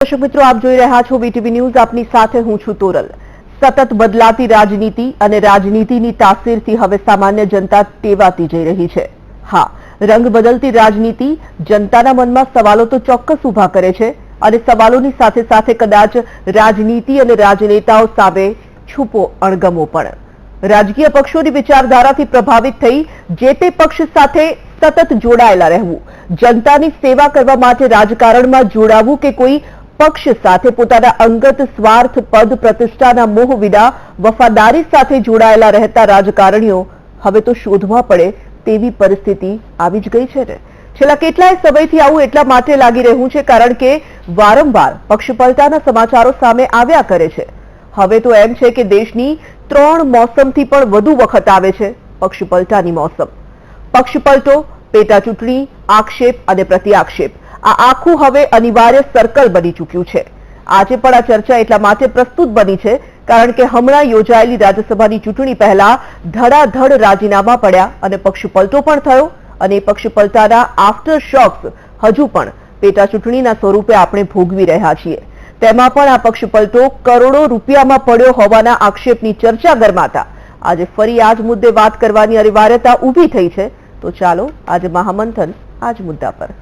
દર્શક મિત્રો, આપ જોઈ રહ્યા છો વીટીવી ન્યૂઝ. આપની સાથે હું છું તોરલ. સતત બદલાતી રાજનીતિ અને રાજનીતિની તાસીરથી હવે સામાન્ય જનતા ટેવાતી જઈ રહી છે. હા, રંગ બદલતી રાજનીતિ જનતાના મનમાં સવાલો તો ચોક્કસ ઉભા કરે છે અને સવાલોની સાથે સાથે કદાચ રાજનીતિ અને રાજનેતાઓ સામે છૂપો અણગમો પણ. રાજકીય પક્ષોની વિચારધારાથી પ્રભાવિત થઈ જે તે પક્ષ સાથે સતત જોડાયેલા રહેવું, જનતાની સેવા કરવા માટે રાજકારણમાં જોડાવું કે કોઈ પક્ષ સાથે પોતાના અંગત સ્વાર્થ, પદ, પ્રતિષ્ઠાના મોહ વિના વફાદારી સાથે જોડાયેલા રહેતા રાજકારણીઓ હવે તો શોધવા પડે તેવી પરિસ્થિતિ આવી જ ગઈ છે ને. છેલ્લા કેટલાય સમયથી આવું એટલા માટે લાગી રહ્યું છે કારણ કે વારંવાર પક્ષપલટાના સમાચારો સામે આવ્યા કરે છે. હવે તો એમ છે કે દેશની 3 મોસમથી પણ વધુ વખત આવે છે પક્ષપલટાની મોસમ. પક્ષપલટો, પેટા ચૂંટણી, આક્ષેપ અને પ્રત્યાક્ષેપ, આ આખું હવે અનિવાર્ય સર્કલ બની ચૂક્યું છે. આજે પણ આ ચર્ચા એટલા માટે પ્રસ્તુત બની છે કારણ કે હમણાં યોજાયેલી રાજ્યસભાની ચૂંટણી પહેલા ધડાધડ રાજીનામા પડ્યા અને પક્ષપલટો પણ થયો અને એ પક્ષપલટાના આફ્ટર શોક્સ હજુ પણ પેટા ચૂંટણીના સ્વરૂપે આપણે ભોગવી રહ્યા છીએ. તેમાં પણ આ પક્ષપલટો કરોડો રૂપિયામાં પડ્યો હોવાના આક્ષેપની ચર્ચા ગરમાતા આજે ફરી આ જ મુદ્દે વાત કરવાની અનિવાર્યતા ઊભી થઈ છે. તો ચાલો આજે મહામંથન આ જ મુદ્દા પર.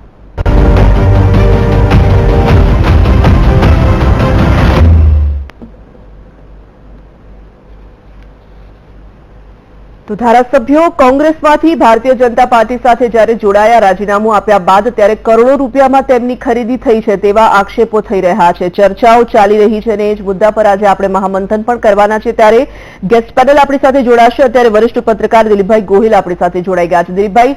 તો ધારાસભ્યો કોંગ્રેસમાંથી ભારતીય જનતા પાર્ટી સાથે જ્યારે જોડાયા, રાજીનામું આપ્યા બાદ ત્યારે કરોડો રૂપિયામાં તેમની ખરીદી થઈ છે તેવા આક્ષેપો થઈ રહ્યા છે. ચર્ચાઓ ચાલી રહી છે અને એ જ મુદ્દા પર આજે આપણે મહામંથન પણ કરવાના છે. ત્યારે ગેસ્ટ પેનલ આપણી સાથે જોડાશે. અત્યારે વરિષ્ઠ પત્રકાર દિલીપભાઈ ગોહિલ આપણી સાથે જોડાઈ ગયા છે. દિલીપભાઈ,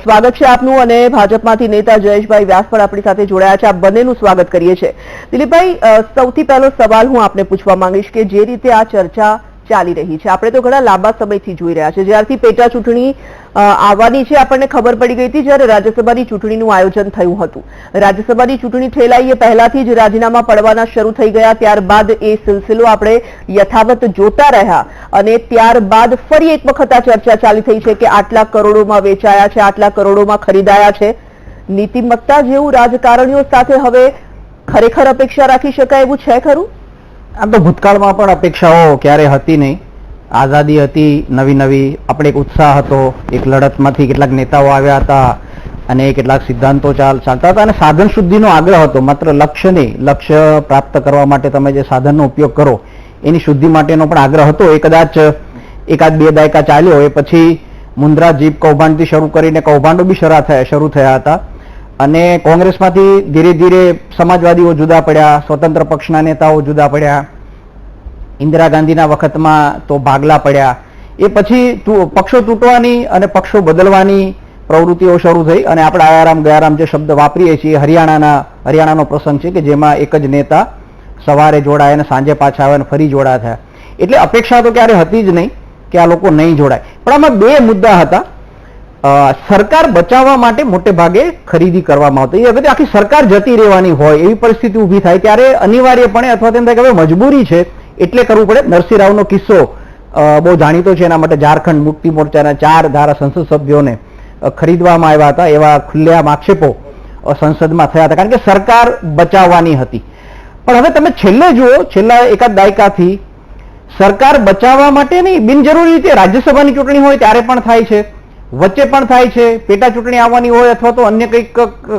સ્વાગત છે આપનું. અને ભાજપમાંથી નેતા જયેશભાઈ વ્યાસ પણ આપણી સાથે જોડાયા છે. આપ બંનેનું સ્વાગત કરીએ છીએ. દિલીપભાઈ, સૌથી પહેલો સવાલ હું આપને પૂછવા માંગીશ કે જે રીતે આ ચર્ચા ચાલી રહી છે, આપણે તો ઘણા લાંબા સમયથી જોઈ રહ્યા છે. જ્યારથી પેટા ચૂંટણી આવવાની છે આપણને ખબર પડી ગઈ હતી જ્યારે રાજ્યસભાની ચૂંટણીનું આયોજન થયું હતું. રાજ્યસભાની ચૂંટણી ઠેલાઈ એ પહેલાથી જ રાજીનામા પડવાના શરૂ થઈ ગયા. ત્યારબાદ એ સિલસિલો આપણે યથાવત જોતા રહ્યા અને ત્યારબાદ ફરી એક વખત આ ચર્ચા ચાલી થઈ છે કે આટલા કરોડોમાં વેચાયા છે, આટલા કરોડોમાં ખરીદાયા છે. નીતિમત્તા જેવું રાજકારણીઓ સાથે હવે ખરેખર અપેક્ષા રાખી શકાય એવું છે ખરું? આમ તો ભૂતકાળમાં પણ અપેક્ષાઓ ક્યારે હતી નહીં. આઝાદી હતી, નવી નવી આપણે એક ઉત્સાહ હતો, એક લડતમાંથી કેટલાક નેતાઓ આવ્યા હતા અને કેટલાક સિદ્ધાંતો ચાલતા હતા અને સાધન શુદ્ધિનો આગ્રહ હતો. માત્ર લક્ષ્ય નહીં, લક્ષ્ય પ્રાપ્ત કરવા માટે તમે જે સાધનનો ઉપયોગ કરો એની શુદ્ધિ માટેનો પણ આગ્રહ હતો. એ કદાચ 1-2 દાયકા ચાલ્યો. એ પછી મુન્દ્રા જીપ કૌભાંડથી શરૂ કરીને કૌભાંડો બી શરૂ થયા હતા અને કોંગ્રેસમાંથી ધીરે ધીરે સમાજવાદીઓ જુદા પડ્યા, સ્વતંત્ર પક્ષના નેતાઓ જુદા પડ્યા, ઇન્દિરા ગાંધીના વખતમાં તો ભાગલા પડ્યા. એ પછી પક્ષો તૂટવાની અને પક્ષો બદલવાની પ્રવૃત્તિઓ શરૂ થઈ અને આપણે આયારામ ગયારામ જે શબ્દ વાપરીએ છીએ, હરિયાણાનો પ્રસંગ છે કે જેમાં એક જ નેતા સવારે જોડાય અને સાંજે પાછા આવે અને ફરી જોડા થયા. એટલે અપેક્ષા તો ક્યારે હતી જ નહીં કે આ લોકો નહીં જોડાય. પણ આમાં 2 મુદ્દા હતા. સરકાર બચાવવા માટે મોટે ભાગે ખરીદી કરવામાં આવતી. હવે આખી સરકાર જતી રહેવાની હોય એવી પરિસ્થિતિ ઊભી થાય ત્યારે અનિવાર્યપણે અથવા તેમ થાય કે હવે મજબૂરી છે એટલે કરવું પડે. નરસિંહ રાવનો કિસ્સો બહુ જાણીતો છે. એના માટે ઝારખંડ મુક્તિ મોરચાના 4 સંસદ સભ્યોને ખરીદવામાં આવ્યા હતા. એવા ખુલ્લેઆમ આક્ષેપો સંસદમાં થયા હતા કારણ કે સરકાર બચાવવાની હતી. પણ હવે તમે છેલ્લે જુઓ, છેલ્લા 1 દાયકાથી સરકાર બચાવવા માટે નહીં, બિનજરૂરી રીતે રાજ્યસભાની ચૂંટણી હોય ત્યારે પણ થાય છે, વચ્ચે પણ થાય છે, પેટા ચૂંટણી આવવાની હોય અથવા તો અન્ય કંઈક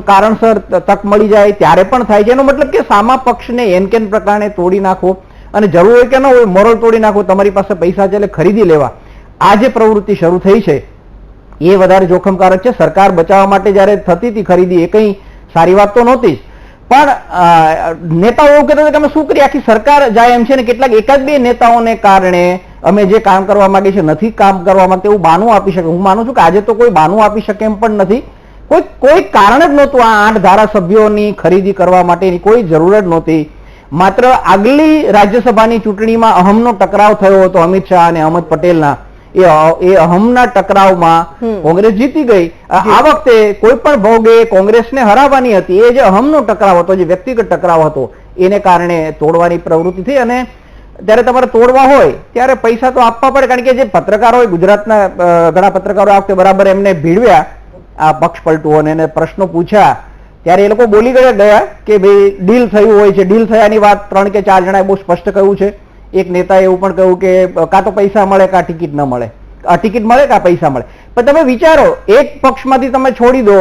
કારણસર તક મળી જાય ત્યારે પણ થાય છે. એનો મતલબ કે સામા પક્ષને એનકેન પ્રકારે તોડી નાખો અને જરૂર હોય કે ન હોય મોરલ તોડી નાખો, તમારી પાસે પૈસા છે એટલે ખરીદી લેવા, આ જે પ્રવૃત્તિ શરૂ થઈ છે એ વધારે જોખમકારક છે. સરકાર બચાવવા માટે જ્યારે થતી હતી ખરીદી એ કંઈ સારી વાત તો નહોતી જ. પણ નેતાઓ એવું કહેતા કે અમે શું કરીએ, આખી સરકાર જાય એમ છે ને કેટલાક 1-2 નેતાઓને કારણે અમે જે કામ કરવા માંગીએ છીએ નથી કામ કરવા માંગતા એવું બાનું આપી શકે. હું માનું છું કે આજે તો કોઈ બાનું આપી શકે એમ પણ નથી. કોઈ કારણ જ નહોતું આ 8 ધારાસભ્યોની ખરીદી કરવા માટેની કોઈ જરૂર જ નહોતી. માત્ર આગલી રાજ્યસભાની ચૂંટણીમાં અહમનો ટકરાવ થયો હતો અમિત શાહ અને અહમદ પટેલના. એ અહમના ટકરાવમાં કોંગ્રેસ જીતી ગઈ. આ વખતે કોઈ પણ ભોગે કોંગ્રેસને હરાવવાની હતી. એ જે અહમનો ટકરાવ હતો, જે વ્યક્તિગત ટકરાવ હતો, એને કારણે તોડવાની પ્રવૃત્તિ થઈ અને જ્યારે તમારે તોડવા હોય ત્યારે પૈસા તો આપવા પડે કારણ કે જે પત્રકારો હોય, ગુજરાતના ઘણા પત્રકારો આ વખતે બરાબર એમને ભીડવ્યા આ પક્ષ પલટુઓને પ્રશ્નો પૂછ્યા ત્યારે એ લોકો બોલી ગયા કે ભાઈ ડીલ થયું હોય છે. ડીલ થયાની વાત 3 કે 4 જણાએ બહુ સ્પષ્ટ કહ્યું છે. એક નેતાએ એવું પણ કહ્યું કે કાં તો પૈસા મળે કાં ટિકિટ ન મળે, ટિકિટ મળે કાં પૈસા મળે. પણ તમે વિચારો, એક પક્ષમાંથી તમે છોડી દો,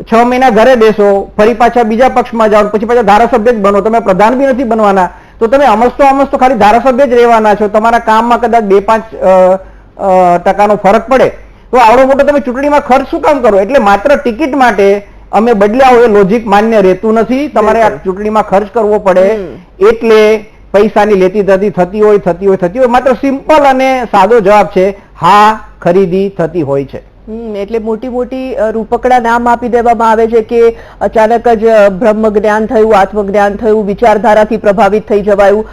6 મહિના ઘરે બેસો, ફરી પાછા બીજા પક્ષમાં જાઓ, પછી પાછા ધારાસભ્ય જ બનો, તમે પ્રધાન બી નથી બનવાના, તો તમે અમસ્તો ખાલી ધારાસભ્ય જ રહેવાના છો. તમારા કામમાં કદાચ 2-5% ફરક પડે તો આવડો મોટો તમે ચૂંટણીમાં ખર્ચ શું કામ કરો? એટલે માત્ર ટિકિટ માટે અમે બદલ્યા હોય લોજિક માન્ય રહેતું નથી. તમારે આ ચૂંટણીમાં ખર્ચ કરવો પડે, એટલે પૈસાની લેતી થતી હોય. માત્ર સિમ્પલ અને સાદો જવાબ છે હા, ખરીદી થતી હોય છે. એટલે મોટી મોટી રૂપકડા નામ આપી દેવામાં આવે છે કે અચાનક જ બ્રહ્મ જ્ઞાન થયું, આત્મજ્ઞાન થયું, વિચારધારાથી પ્રભાવિત થઈ જવાયું,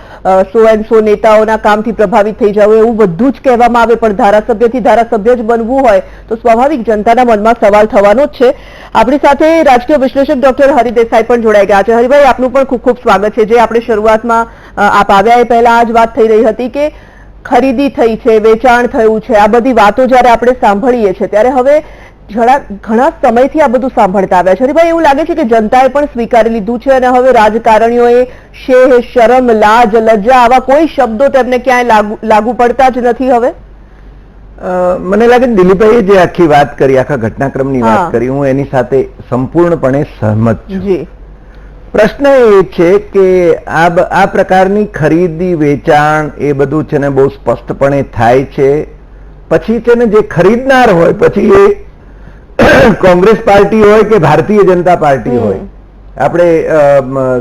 100 નેતાઓના કામથી પ્રભાવિત થઈ જવું, એવું બધું જ કહેવામાં આવે. પણ ધારાસભ્યથી ધારાસભ્ય જ બનવું હોય તો સ્વાભાવિક જનતાના મનમાં સવાલ થવાનો જ છે. આપણી સાથે રાજકીય વિશ્લેષક ડોક્ટર હરિ દેસાઈ પણ જોડાઈ ગયા છે. હરિભાઈ, આપનું પણ ખૂબ ખૂબ સ્વાગત છે. જે આપણે શરૂઆતમાં આપ આવ્યા એ પહેલા આ જ વાત થઈ રહી હતી કે ખરીદી થઈ છે, વેચાણ થયું છે, આ બધી વાતો જ્યારે આપણે સાંભળીએ છીએ ત્યારે હવે ઘણા સમયથી આ બધું સાંભળતા આવ્યા છે. હરિભાઈ, એવું લાગે છે કે જનતાએ પણ સ્વીકારી લીધું છે અને હવે રાજકારણીઓએ શેહ, શરમ, લાજ, લજ્જા આવા કોઈ શબ્દો તેમને ક્યાંય લાગુ પડતા જ નથી હવે? મને લાગે દિલીપભાઈએ જે આખી વાત કરી, આખા ઘટનાક્રમની વાત કરી, હું એની સાથે સંપૂર્ણપણે સહમત છું. પ્રશ્ન એ છે કે આ પ્રકારની ખરીદી વેચાણ એ બધું છે ને બહુ સ્પષ્ટપણે થાય છે. પછી છે ને જે ખરીદનાર હોય, પછી એ કોંગ્રેસ પાર્ટી હોય કે ભારતીય જનતા પાર્ટી હોય, આપણે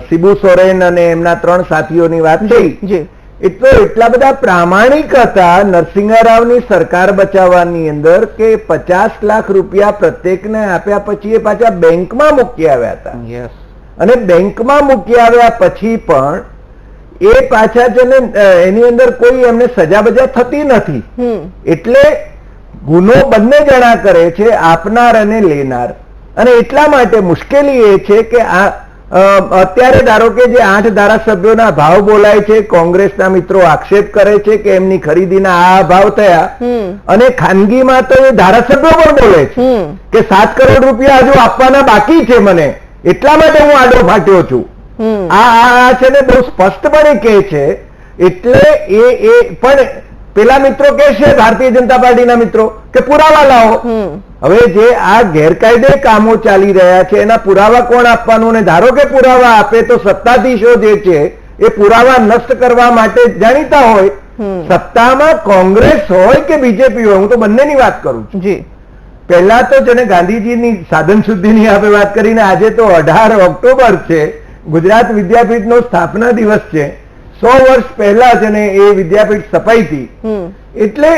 શિબુ સોરેન અને એમના 3 સાથીઓની વાત થઈ, એટલા બધા પ્રામાણિક હતા નરસિંહ રાવની સરકાર બચાવવાની અંદર કે 50 લાખ રૂપિયા પ્રત્યેકને આપ્યા પછી એ પાછા બેંકમાં મૂકી આવ્યા હતા. અને બેંકમાં મૂકી આવ્યા પછી પણ એ પાછા છે ને એની અંદર કોઈ એમને સજા બજા થતી નથી. એટલે ગુનો બંને જણા કરે છે, આપનાર અને લેનાર. અને એટલા માટે મુશ્કેલી એ છે કે અત્યારે ધારો કે જે 8 ધારાસભ્યોના ભાવ બોલાય છે, કોંગ્રેસના મિત્રો આક્ષેપ કરે છે કે એમની ખરીદીના આ ભાવ થયા, અને ખાનગીમાં તો એ ધારાસભ્યો પણ બોલે છે કે 7 કરોડ રૂપિયા હજુ આપવાના બાકી છે મને, એટલા માટે હું આડો ફાટ્યો છું. આ છે ને બહુ સ્પષ્ટપણે કહે છે. એટલે એ પણ પેલા મિત્રો કહે છે, ભારતીય જનતા પાર્ટીના મિત્રો, કે પુરાવા લાવો. હવે જે આ ગેરકાયદે કામો ચાલી રહ્યા છે એના પુરાવા કોણ આપવાનું? ને ધારો કે પુરાવા આપે તો સત્તાધીશો જે છે એ પુરાવા નષ્ટ કરવા માટે જાણીતા હોય. સત્તામાં કોંગ્રેસ હોય કે બીજેપી હોય, હું તો બંનેની વાત કરું છું. પહેલા તો છે ને ગાંધીજીની સાધન શુદ્ધિની આપણે વાત કરીને, આજે તો 18 ઓક્ટોબર છે, ગુજરાત વિદ્યાપીઠનો સ્થાપના દિવસ છે. 100 વર્ષ પહેલા છે ને એ વિદ્યાપીઠ સ્થપાઈ હતી. એટલે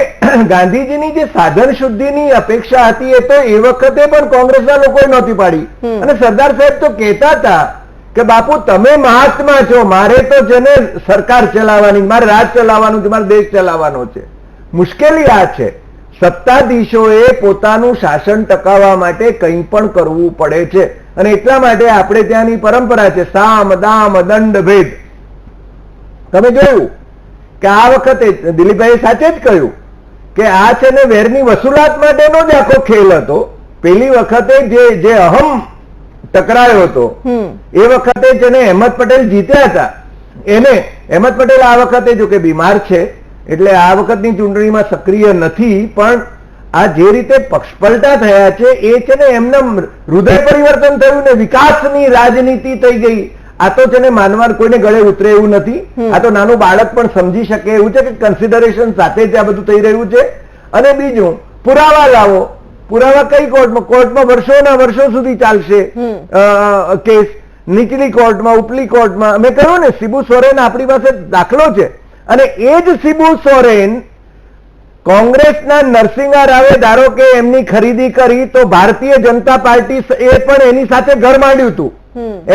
ગાંધીજીની જે સાધન શુદ્ધિની અપેક્ષા હતી એ તો એ વખતે પણ કોંગ્રેસના લોકોએ નહોતી પાડી. અને સરદાર સાહેબ તો કહેતા હતા કે બાપુ તમે મહાત્મા છો, મારે તો છે ને સરકાર ચલાવવાની, મારે રાજ ચલાવવાનું છે, મારે દેશ ચલાવવાનો છે. મુશ્કેલી આ છે, સત્તાધીશોએ પોતાનું શાસન ટકાવવા માટે કંઈ પણ કરવું પડે છે. અને એટલા માટે આપણે ત્યાંની પરંપરા છે સામ દામ દંડ ભેદ. તમે જોયું કે આ વખતે દિલીપભાઈએ સાચે જ કહ્યું કે આ છે ને વેરની વસૂલાત માટેનો જ આખો ખેલ હતો. પેલી વખતે જે અહમ ટકરાયો હતો એ વખતે છે ને અહેમદ પટેલ જીત્યા હતા. અહેમદ પટેલ આ વખતે જો કે બીમાર છે એટલે આ વખતની ચૂંટણીમાં સક્રિય નથી, પણ આ જે રીતે પક્ષપલટા થયા છે એ છે ને એમના હૃદય પરિવર્તન થયું ને વિકાસની રાજનીતિ થઈ ગઈ. આ તો છે ને માનવા કોઈને ગળે ઉતરે એવું નથી. આ તો નાનું બાળક પણ સમજી શકે એવું છે કે કન્સિડરેશન સાથે જ આ બધું થઈ રહ્યું છે. અને બીજું, પુરાવા લાવો. પુરાવા કઈ કોર્ટમાં? કોર્ટમાં વર્ષોના વર્ષો સુધી ચાલશે કેસ, નીચલી કોર્ટમાં, ઉપલી કોર્ટમાં. મેં કહ્યું ને, શિબુ સોરેન આપણી પાસે દાખલો છે. અને એ જ શિબુ સોરેન કોંગ્રેસના નરસિંહ રાવે ધારો કે એમની ખરીદી કરી તો ભારતીય જનતા પાર્ટી એ પણ એની સાથે ઘર માંડ્યું હતું,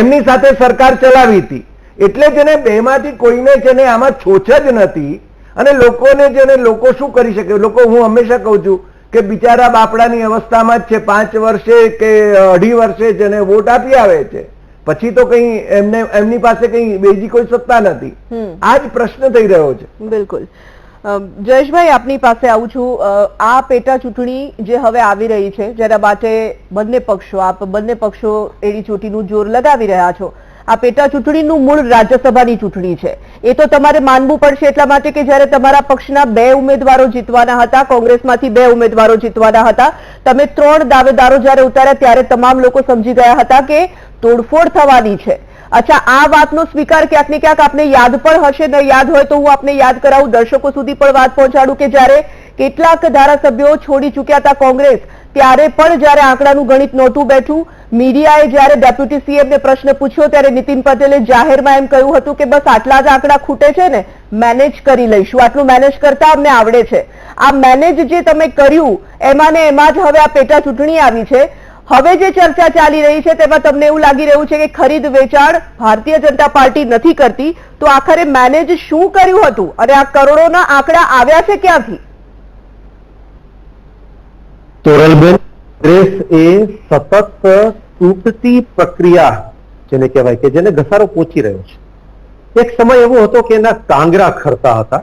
એમની સાથે સરકાર ચલાવી હતી. એટલે છે ને બેમાંથી કોઈને છે ને આમાં છોછ જ નથી. અને લોકોને છે ને લોકો શું કરી શકે? લોકો, હું હંમેશા કહું છું કે બિચારા બાપડાની અવસ્થામાં જ છે, 5 વર્ષે કે 2.5 વર્ષે છે ને વોટ આપી આવે છે, પછી તો કઈ એમની પાસે કઈ બીજી કોઈ સત્તા નથી. આ જ પ્રશ્ન થઈ રહ્યો છે. બિલકુલ. જયેશભાઈ, આપની પાસે આવું છું. આ પેટા ચૂંટણી જે હવે આવી રહી છે, જેના માટે બંને પક્ષો એડી ચોટીનું જોર લગાવી રહ્યા છો. આ પેટા ચૂંટણીનું મૂળ રાજ્યસભાની ચૂંટણી છે. એ તો તમારે માનવું પડશે એટલા માટે કે જ્યારે તમારા પક્ષના 2 ઉમેદવારો જીતવાના હતા, કોંગ્રેસમાંથી 2 ઉમેદવારો જીતવાના હતા, તમે 3 દાવેદારો જ્યારે ઉતાર્યા ત્યારે તમામ લોકો સમજી ગયા હતા કે તોડફોડ થવાની છે. અચ્છા, આ વાતનો સ્વીકાર ક્યાંક ને ક્યાંક આપને યાદ પણ હશે, ન યાદ હોય તો હું આપને યાદ કરાવું, દર્શકો સુધી પણ વાત પહોંચાડું કે જ્યારે કેટલાક ધારાસભ્યો છોડી ચૂક્યા હતા કોંગ્રેસ, ત્યારે પણ જ્યારે આંકડાનું ગણિત નહોતું બેઠું, મીડિયાએ જ્યારે ડેપ્યુટી સીએમને પ્રશ્ન પૂછ્યો ત્યારે નીતિન પટેલે જાહેરમાં એમ કહ્યું હતું કે બસ આટલા જ આંકડા ખૂટે છે ને, મેનેજ કરી લઈશું, આટલું મેનેજ કરતા અમને આવડે છે. આ મેનેજ જે તમે કર્યું એમાં ને એમાં જ હવે આ પેટા ચૂંટણી આવી છે. હવે જે ચર્ચા ચાલી રહી છે તેમાં તમને એવું લાગી રહ્યું છે કે ખરીદ વેચાણ ભારતીય જનતા પાર્ટી નથી કરતી, તો આખરે મેનેજ શું કર્યું હતું અને આ કરોડોના આંકડા આવ્યા છે ક્યાંથી? તોરલબેન, કોંગ્રેસ એ સતત તૂટતી પ્રક્રિયા જેને કહેવાય કે જેને ઘસારો પહોંચી રહ્યો છે. એક સમય એવો હતો કે એના કાંગરા ખરતા હતા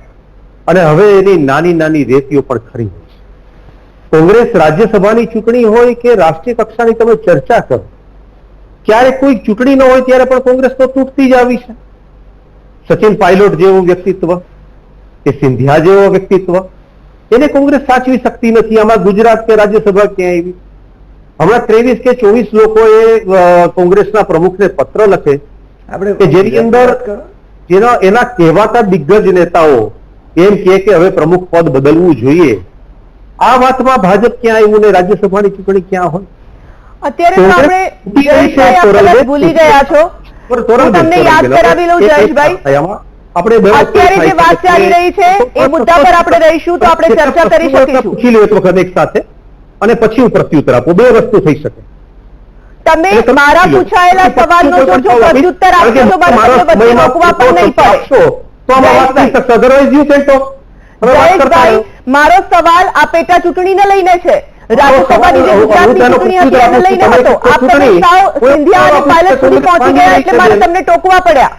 અને હવે એની નાની નાની રેતીઓ પણ ખરી રહી છે. કોંગ્રેસ રાજ્યસભાની ચૂંટણી હોય કે રાષ્ટ્રીય કક્ષાની તમે ચર્ચા કરો, ક્યારેક કોઈ ચૂંટણી ન હોય ત્યારે પણ કોંગ્રેસ તો તૂટતી જ આવી છે. સચિન પાયલોટ જેવું વ્યક્તિત્વ કે સિંધિયા જેવો વ્યક્તિત્વ એને કોંગ્રેસ સાચવી શકતી નથી. આમાં ગુજરાત કે રાજ્યસભા ક્યાં આવી? હમણાં 23 કે 24 લોકોએ કોંગ્રેસના પ્રમુખને પત્ર લખે કે જેની અંદર એના કહેવાતા દિગ્ગજ નેતાઓ એમ કહે કે હવે પ્રમુખ પદ બદલવું જોઈએ. આ વાતમાં ભાજપ ક્યાં આવ્યું ને રાજ્યસભાની ચૂંટણી ક્યાં હોય? અત્યારે તો આપણે જયેશભાઈ આપણે ભૂલી ગયા છો. હું તમને યાદ કરાવી લઉં જયેશભાઈ, અત્યારે જે વાત ચાલી રહી છે એ મુદ્દા પર આપણે રહીશું તો આપણે ચર્ચા કરી શકીશું. પૂછી લો એક વખત એક સાથે અને પછી હું પ્રત્યુત્તર આપું. 2 વસ્તુ થઈ શકે. તમે મારા પૂછાયેલા સવાલનો જો પ્રત્યુત્તર આપશો તો મારે વચ્ચે રોકવા પણ નહીં પડે. તો આમાં વાત થઈ શકશે. Otherwise you can talk. Jayeshbhai, મારો સવાલ આ પેટા ચૂંટણીને લઈને છે. રાજ્યસભાની જે ગુજરાતની ચૂંટણી હતી એને લઈને હતો. આપ તમે સાવ સિંધિયા અને પાયલટ સુધી પહોંચી ગયા એટલે મારે તમને ટોકવા પડ્યા.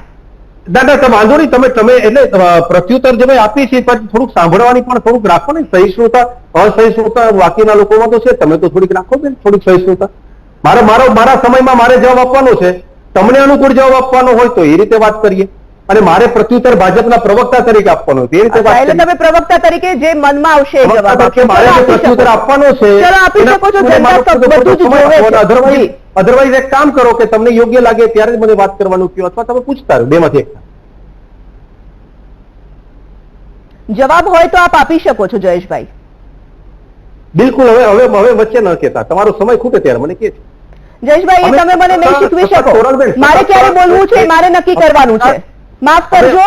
દાદા તમે વાંધો નહીં, તમે એટલે પ્રત્યુત્તર જે આપી છે પણ થોડુંક સાંભળવાની પણ થોડુંક રાખો ને. સહિષ્ણુતા અસહિષ્ણુતા બાકીના લોકોમાં તો છે, તમે તો થોડીક રાખો ને થોડીક સહિષ્ણુતા. મારા સમયમાં મારે જવાબ આપવાનો છે, તમને અનુકૂળ જવાબ આપવાનો હોય તો એ રીતે વાત કરીએ અને મારે પ્રત્યુત્તર ભાજપના પ્રવક્તા તરીકે આપવાનો તે રીતે વાત કરીએ. એટલે તમે પ્રવક્તા તરીકે જે મનમાં આવશે એ જવાબ આપશો. મારે જે પ્રત્યુત્તર આપવાનો છે ચલો આપી શકો છો. જનતા બધું જ જોવે છે. અધરવાઇઝ એક કામ કરો કે તમને યોગ્ય લાગે ત્યારે જ મને વાત કરવાનું કહો અથવા તમે પૂછતા રહો. 2 માંથી એક જવાબ હોય તો આપ આપી શકો છો જયેશભાઈ. બિલકુલ. હવે વચ્ચે ન કહેતા, તમારો સમય ખૂટે ત્યારે મને કહે છે. જયેશભાઈ, એ તમે મને નહીં શીખવી શકો. મારે ક્યારે બોલવું છે મારે નક્કી કરવાનું છે. માફ કરજો,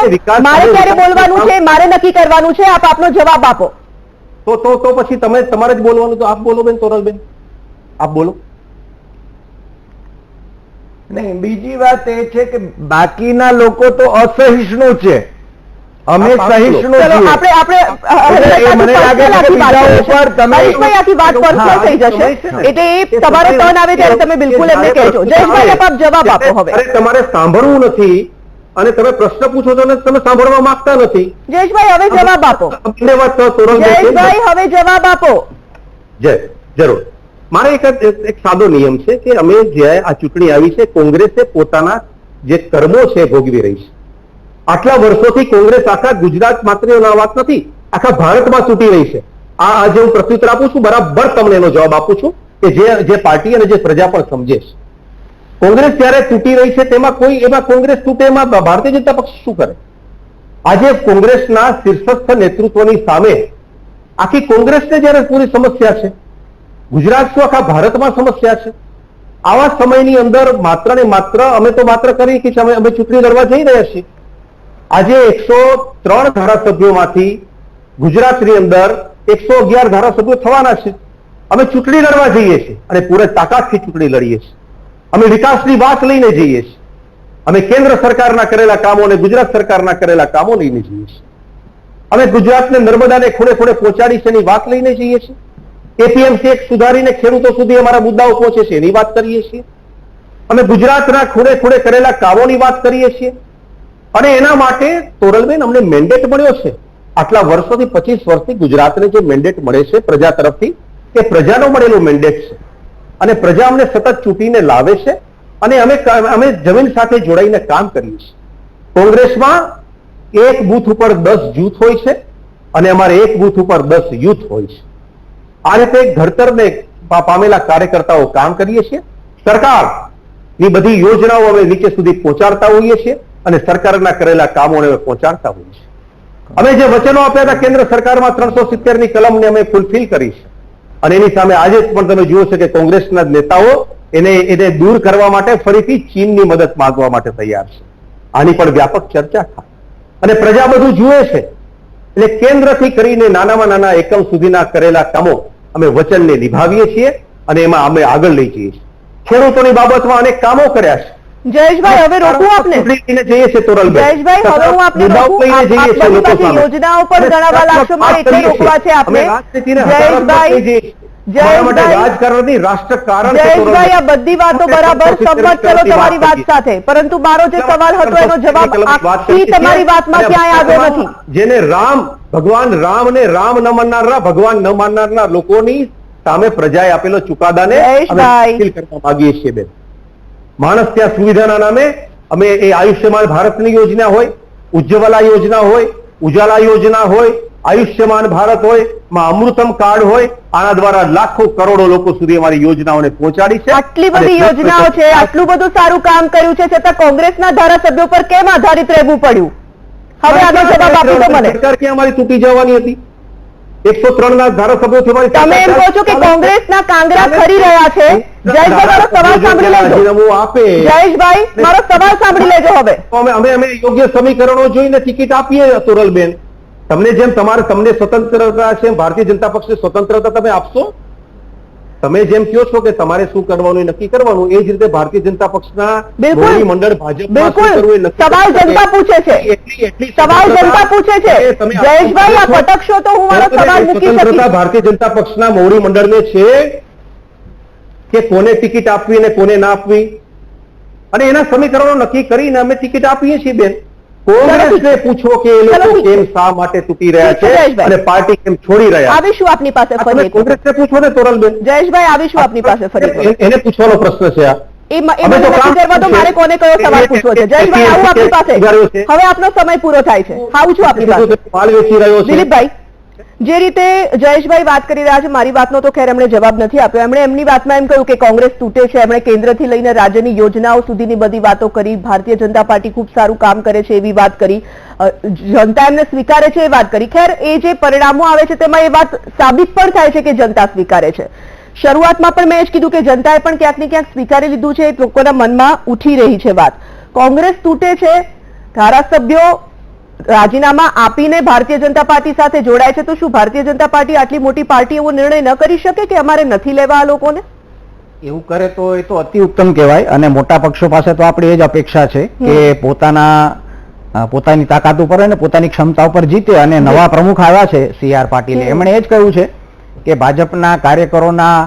મારે ક્યારે બોલવાનું છે મારે નક્કી કરવાનું છે. આપ આપનો જવાબ આપો. તો પછી તમારે જ બોલવાનું. તો આપ બોલો બેન તોરલબેન, આપ બોલો. નહીં, બીજી વાત એ છે કે બાકીના લોકો તો અસહિષ્ણુ છે, અમે સહિષ્ણુ છીએ. મને લાગે છે કે બીજા ઉપર તમે આખી વાત પર્સનલ થઈ જશે એટલે એ તમારો ટર્ન આવે ત્યારે તમે બિલકુલ એમને કહેજો. જયેશભાઈ, આપ જવાબ આપો. હવે અરે તમારે સાંભળવું નથી અને તમે પ્રશ્ન પૂછો છો ને તમે સાંભળવા માંગતા નથી. જયેશભાઈ, હવે જવાબ આપો. જયેશભાઈ, હવે જવાબ આપો. જરૂર. મારે એક સાદો નિયમ છે કે અમે જે આ ચૂંટણી આવી છે કોંગ્રેસે પોતાના જે કર્મો છે ભોગવી રહી છે. આટલા વર્ષોથી કોંગ્રેસ આખા ગુજરાત માત્રની વાત નથી, આખા ભારતમાં તૂટી રહી છે. આજે હું પ્રત્યુત્તર આપું છું, બરાબર તમને એનો જવાબ આપું છું કે જે પાર્ટી અને જે પ્રજા પણ સમજે છે. કોંગ્રેસ ત્યારે તૂટી રહી છે એમાં કોંગ્રેસ તૂટે એમાં ભારતીય જનતા પક્ષ શું કરે? આજે કોંગ્રેસના શીર્ષસ્થ નેતૃત્વની સામે આખી કોંગ્રેસને જયારે પૂરી સમસ્યા છે, ગુજરાત શું આખા ભારતમાં સમસ્યા છે. આવા સમયની અંદર માત્ર ને માત્ર અમે તો માત્ર કરી કે અમે ચૂંટણી લડવા જઈ રહ્યા છીએ. આજે 103 ધારાસભ્યોમાંથી ગુજરાતની અંદર 111 ધારાસભ્યો થવાના છે. અમે ચૂંટણી લડવા જઈએ છીએ અને પૂરે તાકાતથી ચૂંટણી લડીએ છીએ. અમે વિકાસની વાત લઈને જઈએ છીએ. અમે કેન્દ્ર સરકારના કરેલા કામો અને ગુજરાત સરકારના કરેલા કામો લઈને જઈએ છીએ. અમે ગુજરાતને નર્મદાને ખૂણે ખૂણે પહોંચાડી છે એની વાત લઈને જઈએ છીએ. એપીએમસી એક્ટ સુધારીને ખેડૂતો સુધી અમારા મુદ્દાઓ પહોંચે છે એની વાત કરીએ છીએ. અમે ગુજરાતના ખૂણે ખૂણે કરેલા કામોની વાત કરીએ છીએ અને એના માટે તોરલબેન અમને મેન્ડેટ મળ્યો છે. આટલા વર્ષોથી 25 વર્ષથી ગુજરાતને જે મેન્ડેટ મળે છે પ્રજા તરફથી એ પ્રજાનો મળેલો મેન્ડેટ છે અને પ્રજા અમને સતત ચૂંટીને લાવે છે અને અમે જમીન સાથે જોડાઈને કામ કરીએ છીએ. કોંગ્રેસમાં એક બૂથ ઉપર 10 જૂથ હોય છે અને અમારે એક બૂથ ઉપર 10 યુથ હોય છે. આ રીતે ઘડતરને પામેલા કાર્યકર્તાઓ કામ કરીએ છીએ. સરકારની બધી યોજનાઓ અમે નીચે સુધી પહોંચાડતા હોઈએ છીએ અને સરકારના કરેલા કામોને અમે પહોંચાડતા હોઈએ છીએ. અમે જે વચનો આપ્યા હતા કેન્દ્ર સરકારમાં 370 ની કલમને અમે ફૂલફિલ કરી છે અને એની સામે આજે પણ તમે જુઓ છો કે કોંગ્રેસના નેતાઓ એને દૂર કરવા માટે ફરીથી ચીનની મદદ માંગવા માટે તૈયાર છે. આની પણ વ્યાપક ચર્ચા થાય અને પ્રજા બધું જુએ છે. એટલે કેન્દ્રથી કરીને નાનામાં નાના એકમ સુધીના કરેલા કામો અમે વચનને નિભાવીએ છીએ અને એમાં અમે આગળ લઈ જઈએ છીએ. ખેડૂતોની બાબતમાં અનેક કામો કર્યા છે. જયેશભાઈ, હવે રોકું આપને. જઈએ છે તોરલબેન. જયેશભાઈ, હવે હું આપને રોકું. આપ બધી પાછી યોજનાઓ પર ગણાવવા લાગશો, મારે એટલે રોકવા છે આપને. રાજકારણની રાષ્ટ્રકારણ જયેશભાઈ, આ બધી વાતો બરાબર, સંમત ચલો તમારી વાત સાથે, પરંતુ મારો જે સવાલ હતો એનો જવાબ આખી તમારી વાતમાં ક્યાંય આવ્યો નથી. જેને ભગવાન રામને રામ ન માનનારા, ભગવાન ન માનનારના લોકોની સામે પ્રજાએ આપેલો ચુકાદાને અમે કરવા માંગીએ છીએ બેન. માણસ ત્યાં સુવિધાના નામે અમે એ આયુષ્યમાન ભારતની યોજના હોય, ઉજ્જવલા યોજના હોય, ઉજાલા યોજના હોય, આયુષ્યમાન ભારત હોય, અમૃતમ કાર્ડ હોય, આના દ્વારા લાખો કરોડો લોકો સુધી અમારી યોજનાઓને પહોંચાડી છે. આટલી બધી યોજનાઓ છે, આટલું બધું સારું કામ કર્યું છે, છતાં કોંગ્રેસના ધારાસભ્યો પર કેમ આધારિત રહેવું પડ્યું? હવે આનો જવાબ આપી દો મને. સરકાર ક્યાં અમારી તૂટી જવાની હતી? 103 ના ધારાસભ્યોથી અમારી તમે એમ કહો છો કે કોંગ્રેસના કાંગરા ખરી રહ્યા છે. જયેશભાઈ, મારો સવાલ સાંભળી લેજો. જયેશભાઈ, મારો સવાલ સાંભળી લેજો. હવે અમે યોગ્ય સમીકરણો જોઈને ટિકિટ આપીએ તોરલબેન. તમને જેમ તમને સ્વતંત્રતા છે, ભારતીય જનતા પક્ષને સ્વતંત્રતા તમે આપશો? તમે જેમ કહો છો કે તમારે શું કરવાનું નક્કી કરવાનું, એ જ રીતે ભારતીય જનતા પક્ષના મોવડી મંડળ ભાજપમાં શું કરવું એ નક્કી. સવાલ જનતા પૂછે છે. સવાલ જનતા પૂછે છે. જયેશભાઈ, આ પટકશો તો હું મારો સવાલ મૂકી શકીશ. ભારતીય જનતા પક્ષના મોવડી મંડળને છે કે કોને ટિકિટ આપવી અને કોને ના આપવી, અને એના સમીકરણો નક્કી કરીને અમે ટિકિટ આપીએ છીએ બેન. કોંગ્રેસને પૂછો કે એ લોકો કેમ શા માટે તૂટી રહ્યા છે અને પાર્ટી કેમ છોડી રહ્યા છે. આવીશું આપની પાસે ફરી. કોંગ્રેસને પૂછો ને તોરલબેન. જયેશભાઈ, આવીશું આપની પાસે ફરી. એને પૂછવાનો પ્રશ્ન છે આ. મારે કોને કયો સવાલ પૂછવો છે? જયેશભાઈ, આવું આપની પાસે. હવે આપનો સમય પૂરો થાય છે. આવું છું આપની પાસે. માલ વેચી રહ્યો છે. દિલીપભાઈ, જે રીતે જયેશભાઈ વાત કરી રહ્યા છે, મારી વાતનો તો ખેર એમણે જવાબ નથી આપ્યો. એમણે એમની વાતમાં એમ કહ્યું કે કોંગ્રેસ તૂટે છે. એમણે કેન્દ્રથી લઈને રાજ્યની યોજનાઓ સુધીની બધી વાતો કરી. ભારતીય જનતા પાર્ટી ખૂબ સારું કામ કરે છે એવી વાત કરી. જનતા એમને સ્વીકારે છે એ વાત કરી. ખેર, એ જે પરિણામો આવે છે તેમાં એ વાત સાબિત પણ થાય છે કે જનતા સ્વીકારે છે. શરૂઆતમાં પણ મેં જ કીધું કે જનતાએ પણ ક્યાંક ને ક્યાંક સ્વીકારી લીધું છે. લોકોના મનમાં ઉઠી રહી છે વાત. કોંગ્રેસ તૂટે છે, ધારાસભ્યો રાજીનામા આપીને ભારતીય જનતા પાર્ટી સાથે જોડાય છે, તો શું ભારતીય જનતા પાર્ટી આટલી મોટી પાર્ટી એવો નિર્ણય ન કરી શકે કે અમારે નથી લેવા આ લોકોને? એવું કરે તો એ તો અતિ ઉત્તમ કહેવાય. અને મોટા પક્ષો પાસે તો આપણી એ જ અપેક્ષા છે કે પોતાની તાકાત ઉપર અને પોતાની ક્ષમતા ઉપર જીતે. અને નવા પ્રમુખ આવ્યા છે CR પાટીલે, એમણે એ જ કહ્યું છે કે ભાજપના કાર્યકરોના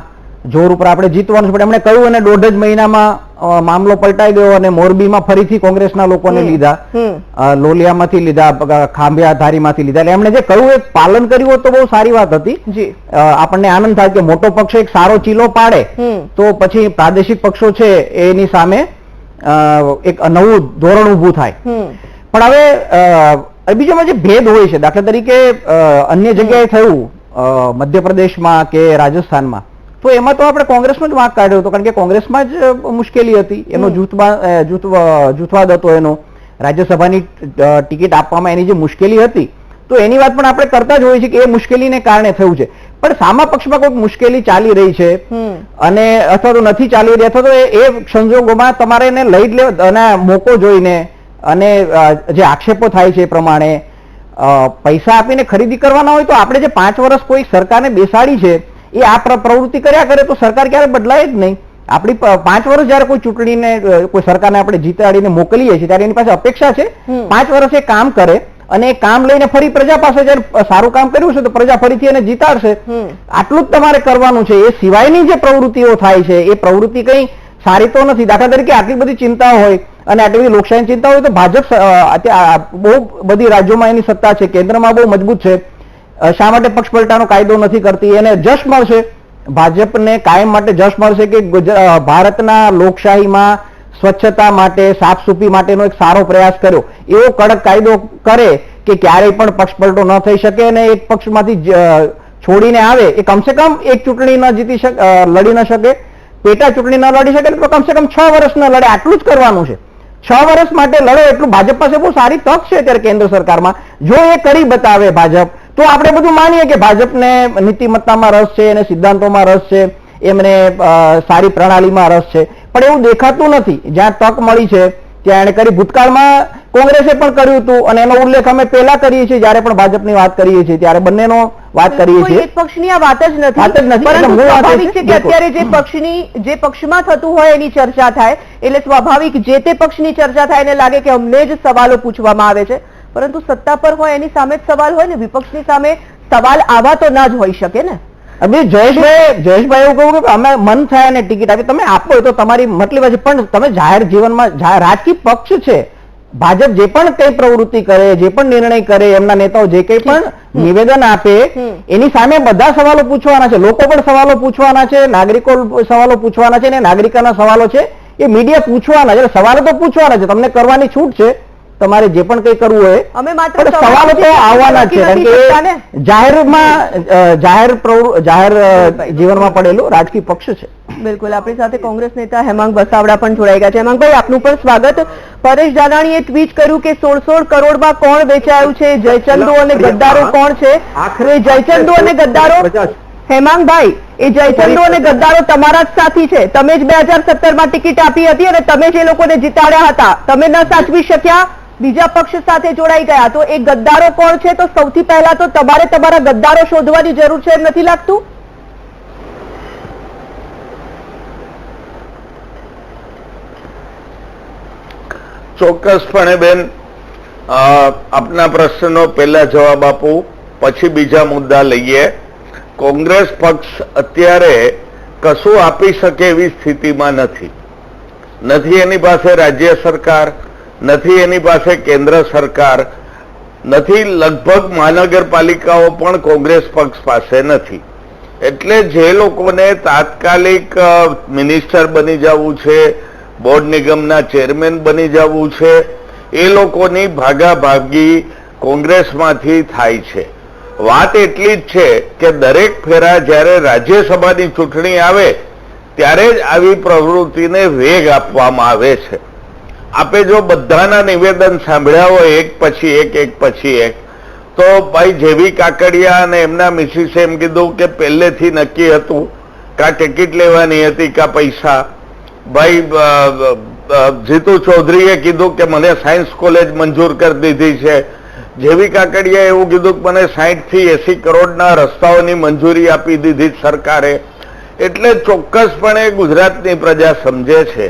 જોર ઉપર આપણે જીતવાનું છે. પણ એમણે કહ્યું અને 1.5 જ મહિનામાં મામલો પલટાઈ ગયો અને મોરબીમાં ફરીથી કોંગ્રેસના લોકોને લીધા, લોલિયામાંથી લીધા, ખાંભિયાધારીમાંથી લીધા. એટલે એમણે જે કહ્યું એ પાલન કર્યું હોત તો બહુ સારી વાત હતી. આપણને આનંદ થાય કે મોટો પક્ષ એક સારો ચીલો પાડે તો પછી પ્રાદેશિક પક્ષો છે એની સામે એક નવું ધોરણ ઊભું થાય. પણ હવે બીજામાં જે ભેદ હોય છે, દાખલા તરીકે અન્ય જગ્યાએ થયું મધ્યપ્રદેશમાં કે રાજસ્થાનમાં, તો એમાં તો આપણે કોંગ્રેસનો જ વાંક કાઢ્યો હતો, કારણ કે કોંગ્રેસમાં જ મુશ્કેલી હતી. એનો જૂથવાદ હતો, એનો રાજ્યસભાની ટિકિટ આપવામાં એની જે મુશ્કેલી હતી, તો એની વાત પણ આપણે કરતા જ હોઈએ છીએ કે એ મુશ્કેલીને કારણે થયું છે. પણ સામા પક્ષમાં કોઈક મુશ્કેલી ચાલી રહી છે અને અથવા તો નથી ચાલી રહી, અથવા તો એ સંજોગોમાં તમારે એને લઈ જ લેવા અને મોકો જોઈને અને જે આક્ષેપો થાય છે એ પ્રમાણે પૈસા આપીને ખરીદી કરવાના હોય, તો આપણે જે 5 વર્ષ કોઈ સરકારને બેસાડી છે એ આ પ્રવૃત્તિ કર્યા કરે તો સરકાર ક્યારે બદલાય જ નહીં. આપણી 5 વર્ષ જયારે કોઈ ચૂંટણીને કોઈ સરકારને આપણે જીતાડીને મોકલીએ છીએ ત્યારે એની પાસે અપેક્ષા છે 5 વર્ષ એ કામ કરે અને એ કામ લઈને ફરી પ્રજા પાસે જયારે સારું કામ કર્યું છે તો પ્રજા ફરીથી એને જીતાડશે. આટલું જ તમારે કરવાનું છે. એ સિવાયની જે પ્રવૃત્તિઓ થાય છે એ પ્રવૃત્તિ કઈ સારી તો નથી. દાખલા તરીકે આટલી બધી ચિંતા હોય અને આટલી બધી લોકશાહી ચિંતા હોય તો ભાજપ બહુ બધી રાજ્યોમાં એની સત્તા છે, કેન્દ્રમાં બહુ મજબૂત છે, શા માટે પક્ષ પલટાનો કાયદો નથી કરતી? એને જશ મળશે, ભાજપને કાયમ માટે જશ મળશે કે ભારતના લોકશાહીમાં સ્વચ્છતા માટે, સાફસૂફી માટેનો એક સારો પ્રયાસ કર્યો, એવો કડક કાયદો કરે કે ક્યારેય પણ પક્ષ પલટો ન થઈ શકે અને એક પક્ષમાંથી છોડીને આવે એ કમસે કમ એક ચૂંટણી ન જીતી શકે, લડી ન શકે, પેટા ચૂંટણી ન લડી શકે તો કમસે કમ 6 વર્ષ ન લડે, આટલું જ કરવાનું છે. 6 વર્ષ માટે લડો એટલું ભાજપ પાસે બહુ સારી તક છે અત્યારે કેન્દ્ર સરકારમાં. જો એ કરી બતાવે ભાજપ તો આપણે બધું માનીએ કે ભાજપને નીતિમત્તામાં રસ છે અને સિદ્ધાંતોમાં રસ છે, એમને સારી પ્રણાલીમાં રસ છે, પણ એવું દેખાતું નથી. જ્યાં તક મળી છે ત્યાં એને કરી. ભૂતકાળમાં કોંગ્રેસે પણ કર્યું હતું અને એનો ઉલ્લેખ અમે પહેલા કરીએ છીએ, જ્યારે પણ ભાજપની વાત કરીએ છીએ ત્યારે બંનેનો વાત કરીએ છીએ. એક પક્ષની આ વાત જ નથી, પરંતુ સ્વાભાવિક છે કે અત્યારે જે પક્ષમાં થતું હોય એની ચર્ચા થાય, એટલે સ્વાભાવિક જે તે પક્ષની ચર્ચા થાય એને લાગે કે અમને જ સવાલો પૂછવામાં આવે છે, પરંતુ સત્તા પર હોય એની સામે જ સવાલ હોય ને, વિપક્ષની સામે સવાલ આવા તો ના જ હોઈ શકે ને. હવે જયેશભાઈ એવું કહું કે અમે મન થાય અને ટિકિટ આપી, તમે આપો તો તમારી મતલબ છે, પણ તમે જાહેર જીવનમાં રાજકીય પક્ષ છે, ભાજપ જે પણ કઈ પ્રવૃત્તિ કરે, જે પણ નિર્ણય કરે, એમના નેતાઓ જે કઈ પણ નિવેદન આપે એની સામે બધા સવાલો પૂછવાના છે, લોકો પણ સવાલો પૂછવાના છે, નાગરિકો સવાલો પૂછવાના છે, અને નાગરિકોના સવાલો છે એ મીડિયા પૂછવાના છે. સવાલો તો પૂછવાના છે, તમને કરવાની છૂટ છે, તમારે જે પણ કઈ કરવું હોય, અમે માત્ર સવાલો તો આવવાના જ છે, કારણ કે જાહેર જીવનમાં પડેલું રાજકીય પક્ષ છે. બિલકુલ. આપણી સાથે કોંગ્રેસ નેતા હેમાંગ વસાવડા પણ જોડાઈ ગયા છે. હેમાંગભાઈ, આપનું પણ સ્વાગત. પરેશ ધાનાણીએ ટ્વીટ કર્યું કે 16 કરોડમાં કોણ વેચાયું છે, જયચંદુ અને ગદ્દારો કોણ છે? આખરે જયચંદુ અને ગદ્દારો, હેમાંગભાઈ, એ જયચંદુ અને ગદ્દારો તમારા જ સાથી છે. તમે જ 2017માં ટિકિટ આપી હતી અને તમે જ એ લોકોને જીતાડ્યા હતા. તમે ન સાચવી શક્યા, બીજા પક્ષ સાથે જોડાઈ ગયા. તો એ ગદ્દારો કોણ છે? તો સૌથી પહેલા તો તમારે તમારા ગદ્દારો શોધવાની જરૂર છે, એમ નથી લાગતું? ચોક્કસપણે બેન, આપના પ્રશ્નનો પહેલા જવાબ આપું, પછી બીજા મુદ્દા લઈએ. કોંગ્રેસ પક્ષ અત્યારે કશું આપી શકે એવી સ્થિતિમાં નથી. એની પાસે રાજ્ય સરકાર, નથી એની પાસે કેન્દ્ર સરકાર, નથી લગભગ મહાનગરપાલિકાઓ પણ કોંગ્રેસ પક્ષ પાસે નથી. એટલે જે લોકોને તાત્કાલિક મિનિસ્ટર બની જવું છે, બોર્ડ નિગમના ચેરમેન બની જવું છે, એ લોકોની ભાગાભાગી કોંગ્રેસમાંથી થાય છે. વાત એટલી જ છે કે દરેક ફેરા જ્યારે રાજ્યસભાની ચૂંટણી આવે ત્યારે જ આવી પ્રવૃત્તિને વેગ આપવામાં આવે છે. આપે જો બધાના નિવેદન સાંભળ્યા હોય એક પછી એક, તો ભાઈ જેવી કાકડિયા અને એમના મિસિસે એમ કીધું કે પહેલેથી નક્કી હતું, કા ટિકિટ લેવાની હતી કા પૈસા. ભાઈ જીતુ ચૌધરીએ કીધું કે મને સાયન્સ કોલેજ મંજૂર કરી દીધી છે. જેવી કાકડિયાએ એવું કીધું કે મને 60 થી 80 કરોડના રસ્તાઓની મંજૂરી આપી દીધી સરકારે. એટલે ચોક્કસપણે ગુજરાતની પ્રજા સમજે છે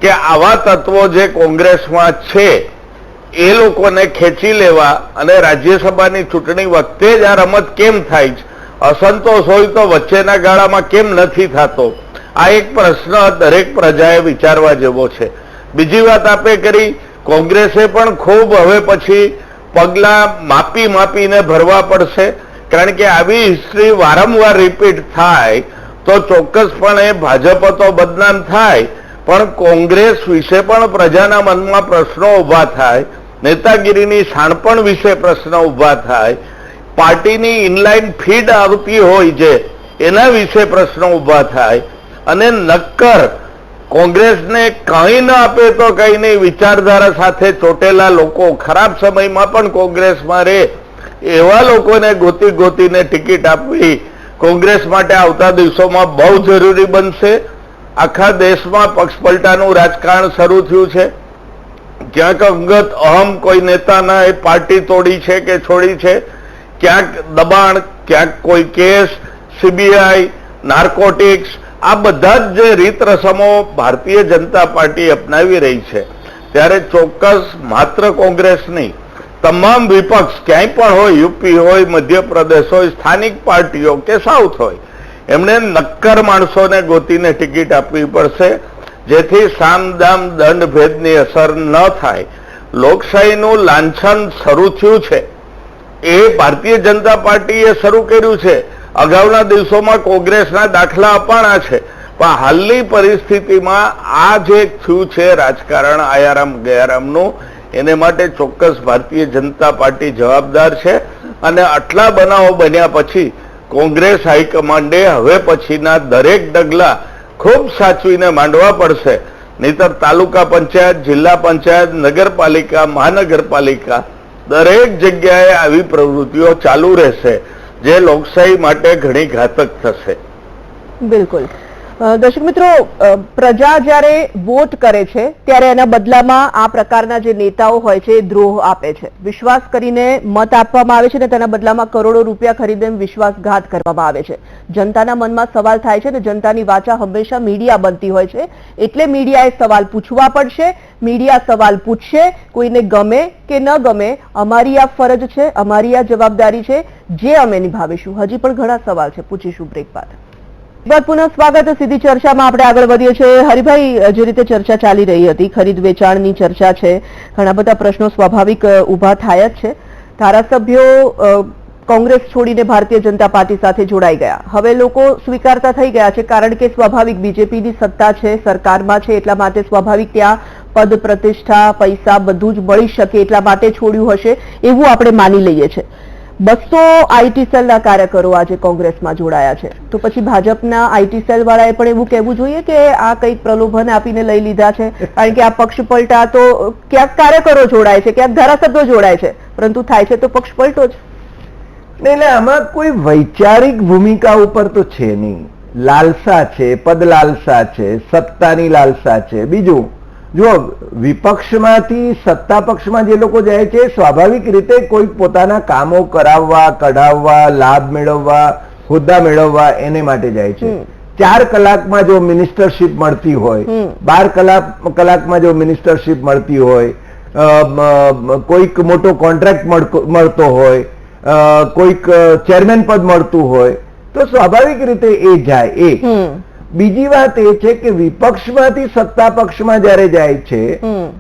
કે આવા તત્વો જે કોંગ્રેસમાં છે એ લોકોને ખેંચી લેવા અને રાજ્યસભાની ચૂંટણી વખતે જ આ રમત કેમ થાય છે, અસંતોષ હોય તો વચ્ચેના ગાળામાં કેમ નથી થતો, આ એક પ્રશ્ન દરેક પ્રજાએ વિચારવા જેવો છે. બીજી વાત આપે કરી, કોંગ્રેસે પણ ખૂબ હવે પછી પગલા માપીને ભરવા પડશે, કારણ કે આવી હિસ્ટ્રી વારંવાર રિપીટ થાય તો ચોક્કસપણે ભાજપ તો બદનામ થાય, પણ કોંગ્રેસ વિશે પણ પ્રજાના મનમાં પ્રશ્નો ઉભા થાય, નેતાગીરીની શાણપણ વિશે પ્રશ્ન ઉભા થાય, પાર્ટીની ઇનલાઇન ફીડ આવતી હોય છે એના વિશે પ્રશ્નો ઉભા થાય, અને નક્કર કોંગ્રેસને કંઈ ન આપે તો કંઈ નહીં વિચારધારા સાથે ચોટેલા લોકો, ખરાબ સમયમાં પણ કોંગ્રેસમાં રહે એવા લોકોને ગોતીને ટિકિટ આપવી કોંગ્રેસ માટે આવતા દિવસોમાં બહુ જરૂરી બનશે. આખા દેશમાં પક્ષપલટાનું રાજકારણ શરૂ થયું છે. ક્યાંક અંગત અહમ કોઈ નેતાના એ પાર્ટી તોડી છે કે છોડી છે, ક્યાંક દબાણ, ક્યાંક કોઈ કેસ, સીબીઆઈ, નાર્કોટિક્સ, આ બધા જ જે રીત રસમો ભારતીય જનતા પાર્ટી અપનાવી રહી છે, ત્યારે ચોક્કસ માત્ર કોંગ્રેસ નહીં, તમામ વિપક્ષ ક્યાંય પણ હોય, યુપી હોય, મધ્યપ્રદેશ હોય, સ્થાનિક પાર્ટીઓ કે સાઉથ હોય, એમણે નક્કર માણસોને ગોતીને ટિકિટ આપવી પડશે. જેથી સામદામ દંડ ભેદની અસર ન થાય. લોકશાહીનું લાંછન શરૂ થયું છે એ ભારતીય જનતા પાર્ટીએ શરૂ કર્યું છે. અગાઉના દિવસોમાં કોંગ્રેસના દાખલા અપાણા છે, પણ હાલની પરિસ્થિતિમાં આ જે થયું છે રાજકારણ આયારામ ગયારામનું, એને માટે ચોક્કસ ભારતીય જનતા પાર્ટી જવાબદાર છે. અને આટલા બનાવો બન્યા પછી કોંગ્રેસ હાઈકમાન્ડે હવે પછીના દરેક ડગલા ખૂબ સાચવીને માંડવા પડશે. નહીતર તાલુકા પંચાયત, જિલ્લા પંચાયત, નગરપાલિકા, મહાનગરપાલિકા દરેક જગ્યાએ આવી પ્રવૃત્તિઓ ચાલુ રહેશે, જે લોકશાહી માટે ઘણી ઘાતક થશે. બિલકુલ. દર્શક મિત્રો, પ્રજા જ્યારે વોટ કરે છે ત્યારે એના બદલામાં આ પ્રકારના જે નેતાઓ હોય છે એ દ્રોહ આપે છે. વિશ્વાસ કરીને મત આપવામાં આવે છે અને તેના બદલામાં કરોડો રૂપિયા ખરીદીને વિશ્વાસઘાત કરવામાં આવે છે. જનતાના મનમાં સવાલ થાય છે અને જનતાની વાચા હંમેશા મીડિયા બનતી હોય છે. એટલે મીડિયાએ સવાલ પૂછવા પડશે. મીડિયા સવાલ પૂછશે, કોઈને ગમે કે ન ગમે, અમારી આ ફરજ છે, અમારી આ જવાબદારી છે, જે અમે નિભાવીશું. હજી પણ ઘણા સવાલ છે, પૂછીશું બ્રેક બાદ. પુનઃ સ્વાગત. સીધી ચર્ચામાં આપણે આગળ વધીએ છીએ. હરિભાઈ, જે રીતે ચર્ચા ચાલી રહી હતી, ખરીદ વેચાણની ચર્ચા છે, ઘણા બધા પ્રશ્નો સ્વાભાવિક ઉભા થાય જ છે. ધારાસભ્યો કોંગ્રેસ છોડીને ભારતીય જનતા પાર્ટી સાથે જોડાઈ ગયા. હવે લોકો સ્વીકારતા થઈ ગયા છે, કારણ કે સ્વાભાવિક બીજેપીની સત્તા છે, સરકારમાં છે, એટલા માટે સ્વાભાવિક ત્યાં પદ, પ્રતિષ્ઠા, પૈસા બધું જ મળી શકે એટલા માટે છોડ્યું હશે, એવું આપણે માની લઈએ છીએ. 200 આઈટી સેલના કાર્યકરો આજે કોંગ્રેસમાં જોડાયા છે, તો પછી ભાજપના આઈટી સેલ વાળાએ પણ એવું કહેવું જોઈએ કે આ કંઈક પ્રલોભન આપીને લઈ લીધા છે, કારણ કે આ પક્ષ પલટા તો ક્યાંક કાર્યકરો જોડાય છે, ક્યાંક ધારાસભ્યો જોડાય છે, પરંતુ થાય છે તો પક્ષ પલટો જ. એટલે આમાં કોઈ વૈચારિક ભૂમિકા ઉપર તો છે નહીં. લાલસા છે, પદ લાલસા છે, સત્તાની લાલસા છે. બીજું, જો વિપક્ષમાંથી સત્તા પક્ષમાં જે લોકો જાય છે, સ્વાભાવિક રીતે કોઈ પોતાના કામો કરાવવા, કઢાવવા, લાભ મેળવવા, હોદ્દા મેળવવા એને માટે જાય છે. 4 કલાકમાં જો મિનિસ્ટરશીપ મળતી હોય, 12 કલાકમાં જો મિનિસ્ટરશીપ મળતી હોય, કોઈક મોટો કોન્ટ્રાક્ટ મળતો હોય, કોઈક ચેરમેન પદ મળતું હોય, તો સ્વાભાવિક રીતે એ જાય. બીજી વાત એ છે કે વિપક્ષમાંથી સત્તા પક્ષમાં જયારે જાય છે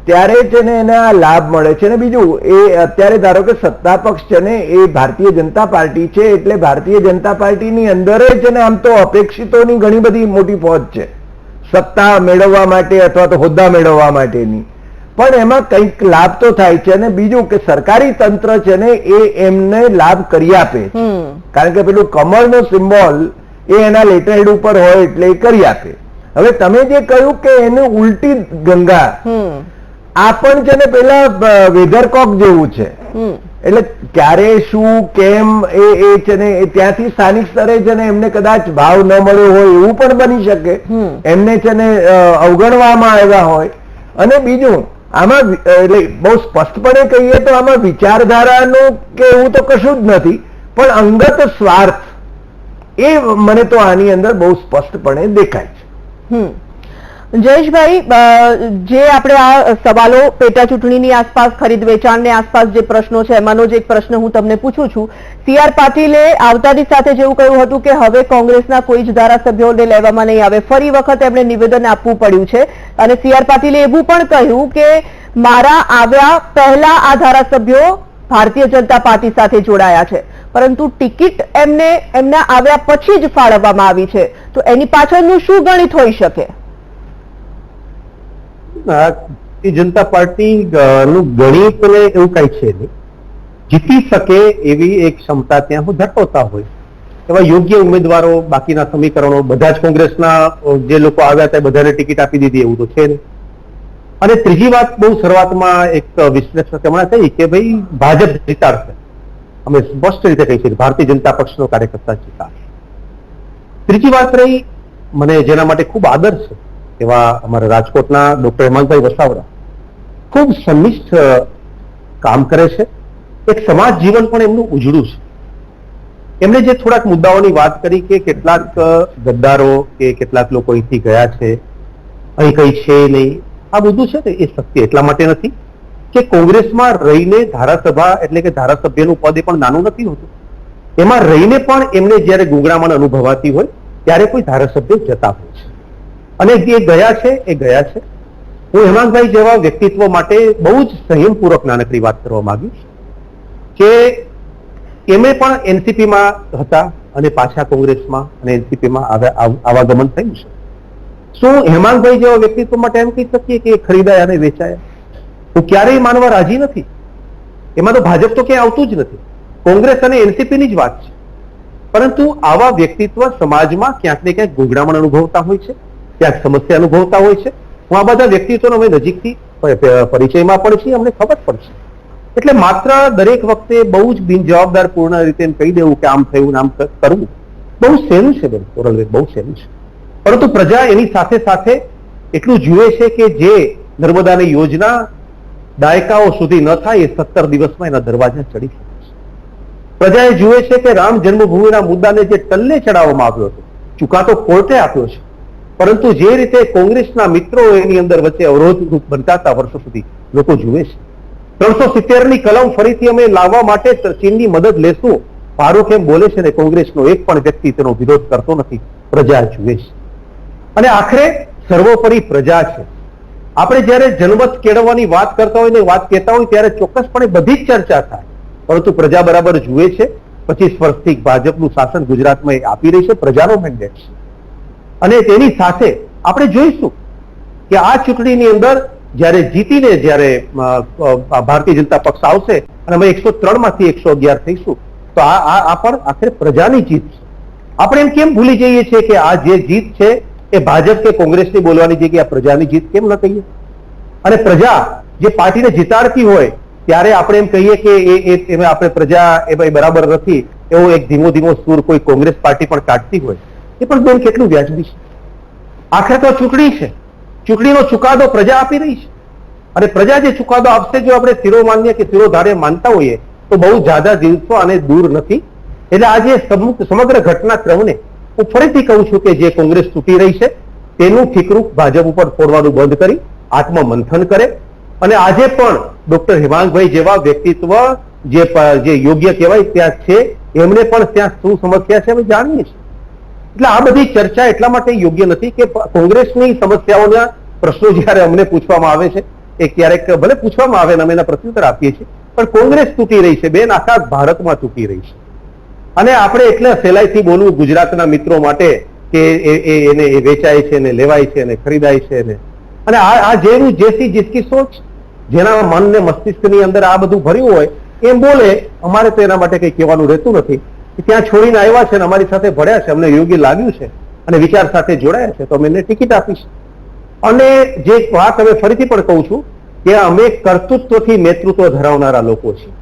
ત્યારે છે ને એને આ લાભ મળે છે. ને બીજું, એ અત્યારે ધારો કે સત્તા પક્ષ છે ને એ ભારતીય જનતા પાર્ટી છે, એટલે ભારતીય જનતા પાર્ટીની અંદર છે ને આમ તો અપેક્ષિતોની ઘણી બધી મોટી ફોજ છે સત્તા મેળવવા માટે અથવા તો હોદ્દા મેળવવા માટેની, પણ એમાં કંઈક લાભ તો થાય છે. અને બીજું કે સરકારી તંત્ર છે ને એ એમને લાભ કરી આપે છે, કારણ કે પેલું કમળનો સિમ્બોલ એ એના લેટરહેડ ઉપર હોય એટલે એ કરી આપે. હવે તમે જે કહ્યું કે એનું ઉલટી ગંગા, આ પણ છે ને પેલા વેધરકોક જેવું છે. એટલે ક્યારે શું કેમ એ છે ને ત્યાંથી સ્થાનિક સ્તરે છે ને એમને કદાચ ભાવ ન મળ્યો હોય એવું પણ બની શકે, એમને છે ને અવગણવામાં આવ્યા હોય. અને બીજું, આમાં એટલે બહુ સ્પષ્ટપણે કહીએ તો આમાં વિચારધારાનું કે એવું તો કશું જ નથી, પણ અંગત સ્વાર્થ એ મને તો આની અંદર બહુ સ્પષ્ટપણે દેખાય છે. જયેશભાઈ, જે આપણે આ સવાલો પેટા ચૂંટણીની આસપાસ, ખરીદ વેચાણની આસપાસ જે પ્રશ્નો છે, એમાંનો જ એક પ્રશ્ન હું તમને પૂછું છું. CR પાટીલે આવતાની સાથે જેવું કહ્યું હતું કે હવે કોંગ્રેસના કોઈ જ ધારાસભ્યોને લેવામાં નહીં આવે. ફરી વખત એમણે નિવેદન આપવું પડ્યું છે અને CR પાટીલે એવું પણ કહ્યું કે મારા આવ્યા પહેલા આ ધારાસભ્યો ભારતીય જનતા પાર્ટી સાથે જોડાયા છે, પરંતુ ટિકિટ એમને એમના આવ્યા પછી જ ફાળવવામાં આવી છે. તો એની પાછળનું શું ગણિત હોઈ શકે? ભારતીય જનતા પાર્ટી નું ગણિત એવું કઈ છે નહીં. જીતી શકે એવી એક ક્ષમતા ત્યાં ધટોતા હોય એવા યોગ્ય ઉમેદવારો, બાકીના સમીકરણો બધા જ કોંગ્રેસના જે લોકો આવ્યા હતા બધાને ટિકિટ આપી દીધી એવું તો છે નહીં. અને ત્રીજી વાત, બહુ શરૂઆતમાં એક વિશ્લેષક એમણે કહી કે ભાઈ ભાજપ જીતાડશે. અમે સ્પષ્ટ રીતે કહી છીએ ભારતીય જનતા પક્ષનો કાર્યકર્તા જીતાડશે. ત્રીજી વાત રહી, મને જેના માટે ખૂબ આદર છે એવા અમારા રાજકોટના ડોક્ટર હેમાંગભાઈ વસાવડા ખૂબ સંનિષ્ઠ કામ કરે છે. એક સમાજ જીવન પણ એમનું ઉજળું છે. એમણે જે થોડાક મુદ્દાઓની વાત કરી કે કેટલાક ગદ્દારો કે કેટલાક લોકો અહીંથી ગયા છે, અહીં કઈ છે નહીં, આ બધું છે ને એ સત્ય એટલા માટે નથી કે કોંગ્રેસમાં રહીને ધારાસભા એટલે કે ધારાસભ્યનું પદ એ પણ નાનું નથી હોતું. એમાં રહીને પણ એમને જયારે ગુંગળામણ અનુભવાતી હોય ત્યારે કોઈ ધારાસભ્ય જતા હોય છે. અને જે ગયા છે એ ગયા છે. હું હેમાંગભાઈ જેવા વ્યક્તિત્વ માટે બહુ જ સંયમપૂર્વક નાનકડી વાત કરવા માંગીશ કે એમણે પણ એનસીપીમાં હતા અને પાછા કોંગ્રેસમાં અને એનસીપીમાં આવાગમન થયું છે. શું હેમાંગભાઈ જેવા વ્યક્તિત્વ માટે એમ કહી શકીએ કે એ ખરીદાય અને વેચાય? હું ક્યારેય માનવા રાજી નથી. એમાં તો ભાજપ તો ક્યાંય આવતું જ નથી. કોંગ્રેસ અને એનસીપીની જ વાત છે. પરંતુ આવા વ્યક્તિત્વ સમાજમાં ક્યાંક ને ક્યાંક ગૂંગળામણ અનુભવતા હોય છે, ક્યાંક સમસ્યા અનુભવતા હોય છે. હું આ બધા વ્યક્તિત્વનો અમે નજીકથી પરિચયમાં પણ છીએ, અમને ખબર પણ છે. એટલે માત્ર દરેક વખતે બહુ જ બિનજવાબદારપૂર્ણ રીતે કહી દેવું કે આમ થયું આમ કરવું બહુ સહેલું છે બેન કોરલબેન, બહુ સહેલું છે. પરંતુ પ્રજા એની સાથે સાથે એટલું જુએ છે કે જે નર્મદાની યોજના દાયકાઓ સુધી ન થાય એ 17 દિવસમાં એના દરવાજા ચડી શકે છે. પ્રજાએ જુએ છે કે રામ જન્મભૂમિના મુદ્દાને જે ટલ્લે ચડાવવામાં આવ્યો હતો, ચુકાદો કોર્ટે આપ્યો છે, પરંતુ જે રીતે કોંગ્રેસના મિત્રો એની અંદર વચ્ચે અવરોધરૂપ બનતા હતા વર્ષો સુધી, લોકો જુએ છે. 370ની કલમ ફરીથી અમે લાવવા માટે ચીનની મદદ લેશું, ફારૂક એમ બોલે છે ને કોંગ્રેસનો એક પણ વ્યક્તિ તેનો વિરોધ કરતો નથી. પ્રજા જુએ છે અને આખરે સર્વોપરી પ્રજા છે. આપણે જયારે જનમત કેળવવાની વાત કરતા હોય ને વાત કહેતા હોય ત્યારે ચોક્કસપણે બધી જ ચર્ચા થાય, પરંતુ પ્રજા બરાબર જુએ છે. 25 વર્ષથી ભાજપનું શાસન ગુજરાતમાં આપી રહી છે, પ્રજાનો મેન્ડેટ છે. અને તેની સાથે આપણે જોઈશું કે આ ચૂંટણીની અંદર જ્યારે જીતીને જ્યારે ભારતીય જનતા પક્ષ આવશે અને અમે 103 માંથી 111 થઈશું તો આ પણ આખરે પ્રજાની જીત છે. આપણે એમ કેમ ભૂલી જઈએ છીએ કે આ જે જીત છે એ ભાજપ કે કોંગ્રેસની બોલવાની જગ્યાએ પ્રજાની જીત કેમ ન કહીએ? અને પ્રજા જે પાર્ટીને જીતાડતી હોય ત્યારે આપણે એમ કહીએ કે એમાં આપણે પ્રજા એ ભાઈ બરાબર નથી, એવો એક ધીમો ધીમો સૂર કોઈ કોંગ્રેસ પાર્ટી પણ કાઢતી હોય, એ પણ બેન કેટલું વ્યાજબી છે? આખરે તો ચૂંટણી છે, ચૂંટણીનો ચુકાદો પ્રજા આપી રહી છે અને પ્રજા જે ચુકાદો આપશે જો આપણે શિરોમાન્ય કે શિરોધાર્ય માનતા હોઈએ તો બહુ જ્યાદા દિવસો અને દૂર નથી. એટલે આજે સમગ્ર ઘટનાક્રમને હું ફરીથી કહું છું કે જે કોંગ્રેસ તૂટી રહી છે તેનું ઠીકરું ભાજપ ઉપર ફોડવાનું બંધ કરી આત્મમંથન કરે અને આજે પણ ડોક્ટર હેમાંગભાઈ જેવા વ્યક્તિત્વ જે યોગ્ય કહેવાય ત્યાં છે, એમને પણ ત્યાં શું સમસ્યા છે અમે જાણીએ છીએ. એટલે આ બધી ચર્ચા એટલા માટે યોગ્ય નથી કે કોંગ્રેસની સમસ્યાઓના પ્રશ્નો જ્યારે અમને પૂછવામાં આવે છે એ ક્યારેક ભલે પૂછવામાં આવે ને અમે એના પ્રત્યુત્તર આપીએ છીએ, પણ કોંગ્રેસ તૂટી રહી છે બેન, આખા ભારતમાં તૂટી રહી છે. અને આપણે એટલે સહેલાઈથી બોલવું ગુજરાતના મિત્રો માટે કે એને વેચાય છે ને લેવાય છે ને ખરીદાય છે ને, અને આ જેનું જેસી જીસકી સોચ, જેના મન ને મસ્તિષ્કની અંદર આ બધું ભર્યું હોય એમ બોલે. અમારે તો એના માટે કંઈ કહેવાનું રહેતું નથી. ત્યાં છોડીને આવ્યા છે ને અમારી સાથે ભળ્યા છે, અમને યોગ્ય લાગ્યું છે અને વિચાર સાથે જોડાયા છે તો અમે એને ટિકિટ આપીશ. અને જે વાત હવે ફરીથી પણ કહું છું કે અમે કર્તૃત્વથી નેતૃત્વ ધરાવનારા લોકો છીએ.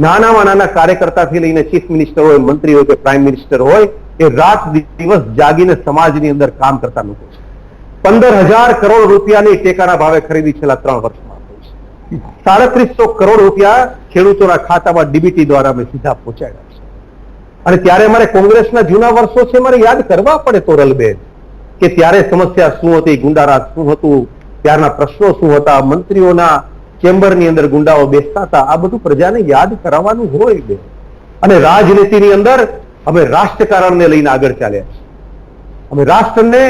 નાનામાં નાના કાર્યકર્તાથી લઈને ચીફ મિનિસ્ટર હોય, મંત્રી હોય કે પ્રાઇમ મિનિસ્ટર હોય, એ રાત દિવસ જાગીને સમાજની અંદર કામ કરતા લોકો છે. 15,000 કરોડ રૂપિયાની ટેકાના ભાવે ખરીદી છેલ્લા 3 વર્ષમાં થઈ છે. 3700 કરોડ રૂપિયા ખેડૂતોના ખાતામાં ડીબીટી દ્વારા અમે સીધા પહોંચાડ્યા છે. અને ત્યારે અમારે કોંગ્રેસના જૂના વર્ષો છે, મારે યાદ કરવા પડે તોરલબેન કે ત્યારે સમસ્યા શું હતી, ગુંડારાજ શું હતું, ત્યારના પ્રશ્નો શું હતા, મંત્રીઓના ચેમ્બરની અંદર ગુંડાઓ બેસતા હતા, આ બધું પ્રજાને યાદ કરાવવાનું હોય બેન. અને રાજનીતિની અંદર અમે રાષ્ટ્રકારણને લઈને આગળ ચાલ્યા છીએ. અમે રાષ્ટ્રને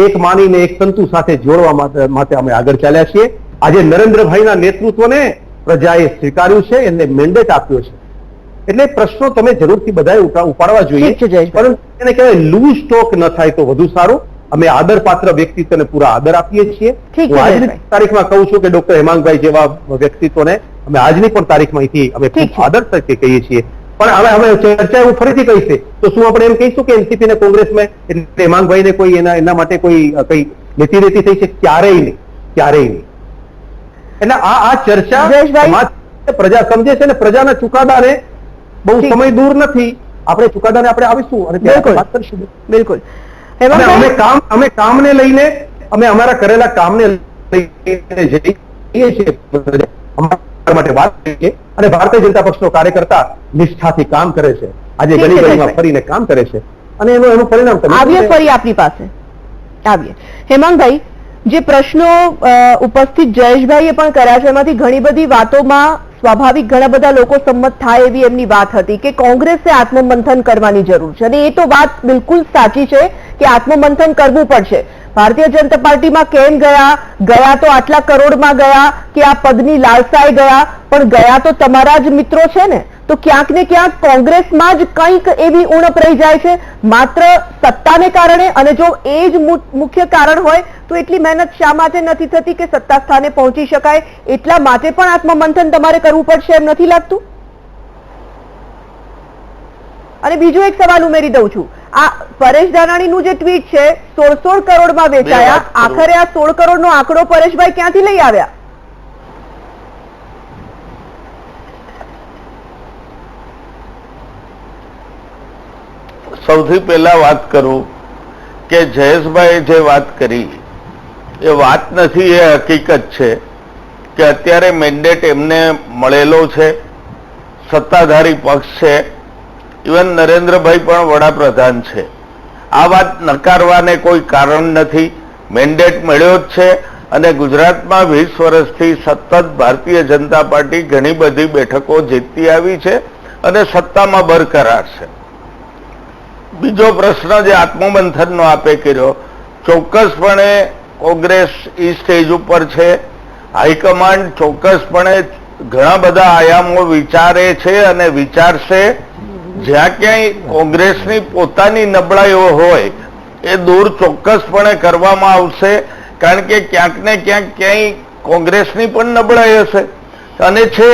એક માનીને એક તંતુ સાથે જોડવા માટે અમે આગળ ચાલ્યા છીએ. આજે નરેન્દ્રભાઈના નેતૃત્વને પ્રજાએ સ્વીકાર્યું છે, એને મેન્ડેટ આપ્યો છે. એટલે પ્રશ્નો તમે જરૂરથી બધાએ ઉપાડવા જોઈએ, પરંતુ એને કહેવાય લૂઝ ટોક ન થાય તો વધુ સારું. અમે આદરપાત્ર વ્યક્તિત્વને પૂરા આદર આપીએ છીએ. હું આજની તારીખમાં કહું છું કે ડોક્ટર હેમાંગભાઈ જેવા વ્યક્તિત્વને અમે આજની પણ તારીખમાં અમે ખૂબ આદર તરીકે કહીએ છીએ. પણ હવે ચર્ચા હું ફરીથી કહીશ તો શું આપણે એમ કહીશું કે એનસીપી ને કોંગ્રેસમાં હેમાંગભાઈને કોઈ એના માટે કોઈ કઈ લેતી થઈ છે? ક્યારેય નહીં, ક્યારેય નહીં. એટલે આ ચર્ચા પ્રજા સમજે છે ને પ્રજાના ચુકાદાને બહુ સમય દૂર નથી, આપણે ચુકાદાને આપણે આવીશું અને ત્યાં વાત કરીશું. બિલકુલ. અમે કામને લઈને અમે અમારા કરેલા કામને લઈને જઈએ છીએ માટે વાત કરીએ અને ભારતીય જનતા પક્ષનો કાર્યકર્તા નિષ્ઠાથી કામ કરે છે. આજે ગલી ગલીમાં ફરીને કામ કરે છે અને એનું પરિણામ આવીએ ફરી આપની પાસે આવીએ. હેમાંગભાઈ, જે પ્રશ્નો ઉપસ્થિત જયેશભાઈએ પણ કર્યા છે એમાંથી ઘણી બધી વાતોમાં સ્વાભાવિક ઘણા બધા લોકો સંમત થાય એવી એમની વાત હતી કે કોંગ્રેસે આત્મમંથન કરવાની જરૂર છે, અને એ તો વાત બિલકુલ સાચી છે કે આત્મમંથન કરવું પડશે. ભારતીય જનતા પાર્ટીમાં કેમ ગયા તો આટલા કરોડમાં ગયા કે આ પદની લાલસાએ ગયા, પણ ગયા તો તમારા જ મિત્રો છે ને, તો ક્યાંક ને ક્યાંક કોંગ્રેસમાં જ કંઈક એવી ઉણપ રહી જાય છે માત્ર સત્તાને કારણે. અને જો એ જ મુખ્ય કારણ હોય તો એટલી મહેનત શા માટે નથી થતી કે સત્તા સ્થાને પહોંચી શકાય? એટલા માટે પણ આત્મમંથન તમારે કરવું પડશે એમ નથી લાગતું? અને બીજો એક સવાલ ઉમેરી દઉં છું, આ પરેશ ધાનાણીનું જે ટ્વીટ છે 16 કરોડમાં વેચાયા, આખરે આ 16 કરોડનો આંકડો પરેશભાઈ ક્યાંથી લઈ આવ્યા? સૌથી પહેલા વાત કરું કે જયેશભાઈ જે વાત કરી એ વાત નથી, એ હકીકત છે કે અત્યારે મેન્ડેટ એમને મળેલો છે, સત્તાધારી પક્ષ છે, ઇવન નરેન્દ્રભાઈ પણ વડાપ્રધાન છે. આ વાત નકારવાને કોઈ કારણ નથી. મેન્ડેટ મળ્યો જ છે અને ગુજરાતમાં 20 વર્ષથી સતત ભારતીય જનતા પાર્ટી ઘણી બધી બેઠકો જીતતી આવી છે અને સત્તામાં બરકરાર છે. બીજો પ્રશ્ન જે આત્મમંથનનો આપે કર્યો, ચોક્કસપણે કોંગ્રેસ એ સ્ટેજ ઉપર છે, હાઈકમાન્ડ ચોક્કસપણે ઘણા બધા આયામો વિચારે છે અને વિચારશે. જ્યાં ક્યાંય કોંગ્રેસની પોતાની નબળાઈઓ હોય એ દૂર ચોક્કસપણે કરવામાં આવશે, કારણ કે ક્યાંક ને ક્યાંય કોંગ્રેસની પણ નબળાઈ હશે અને છે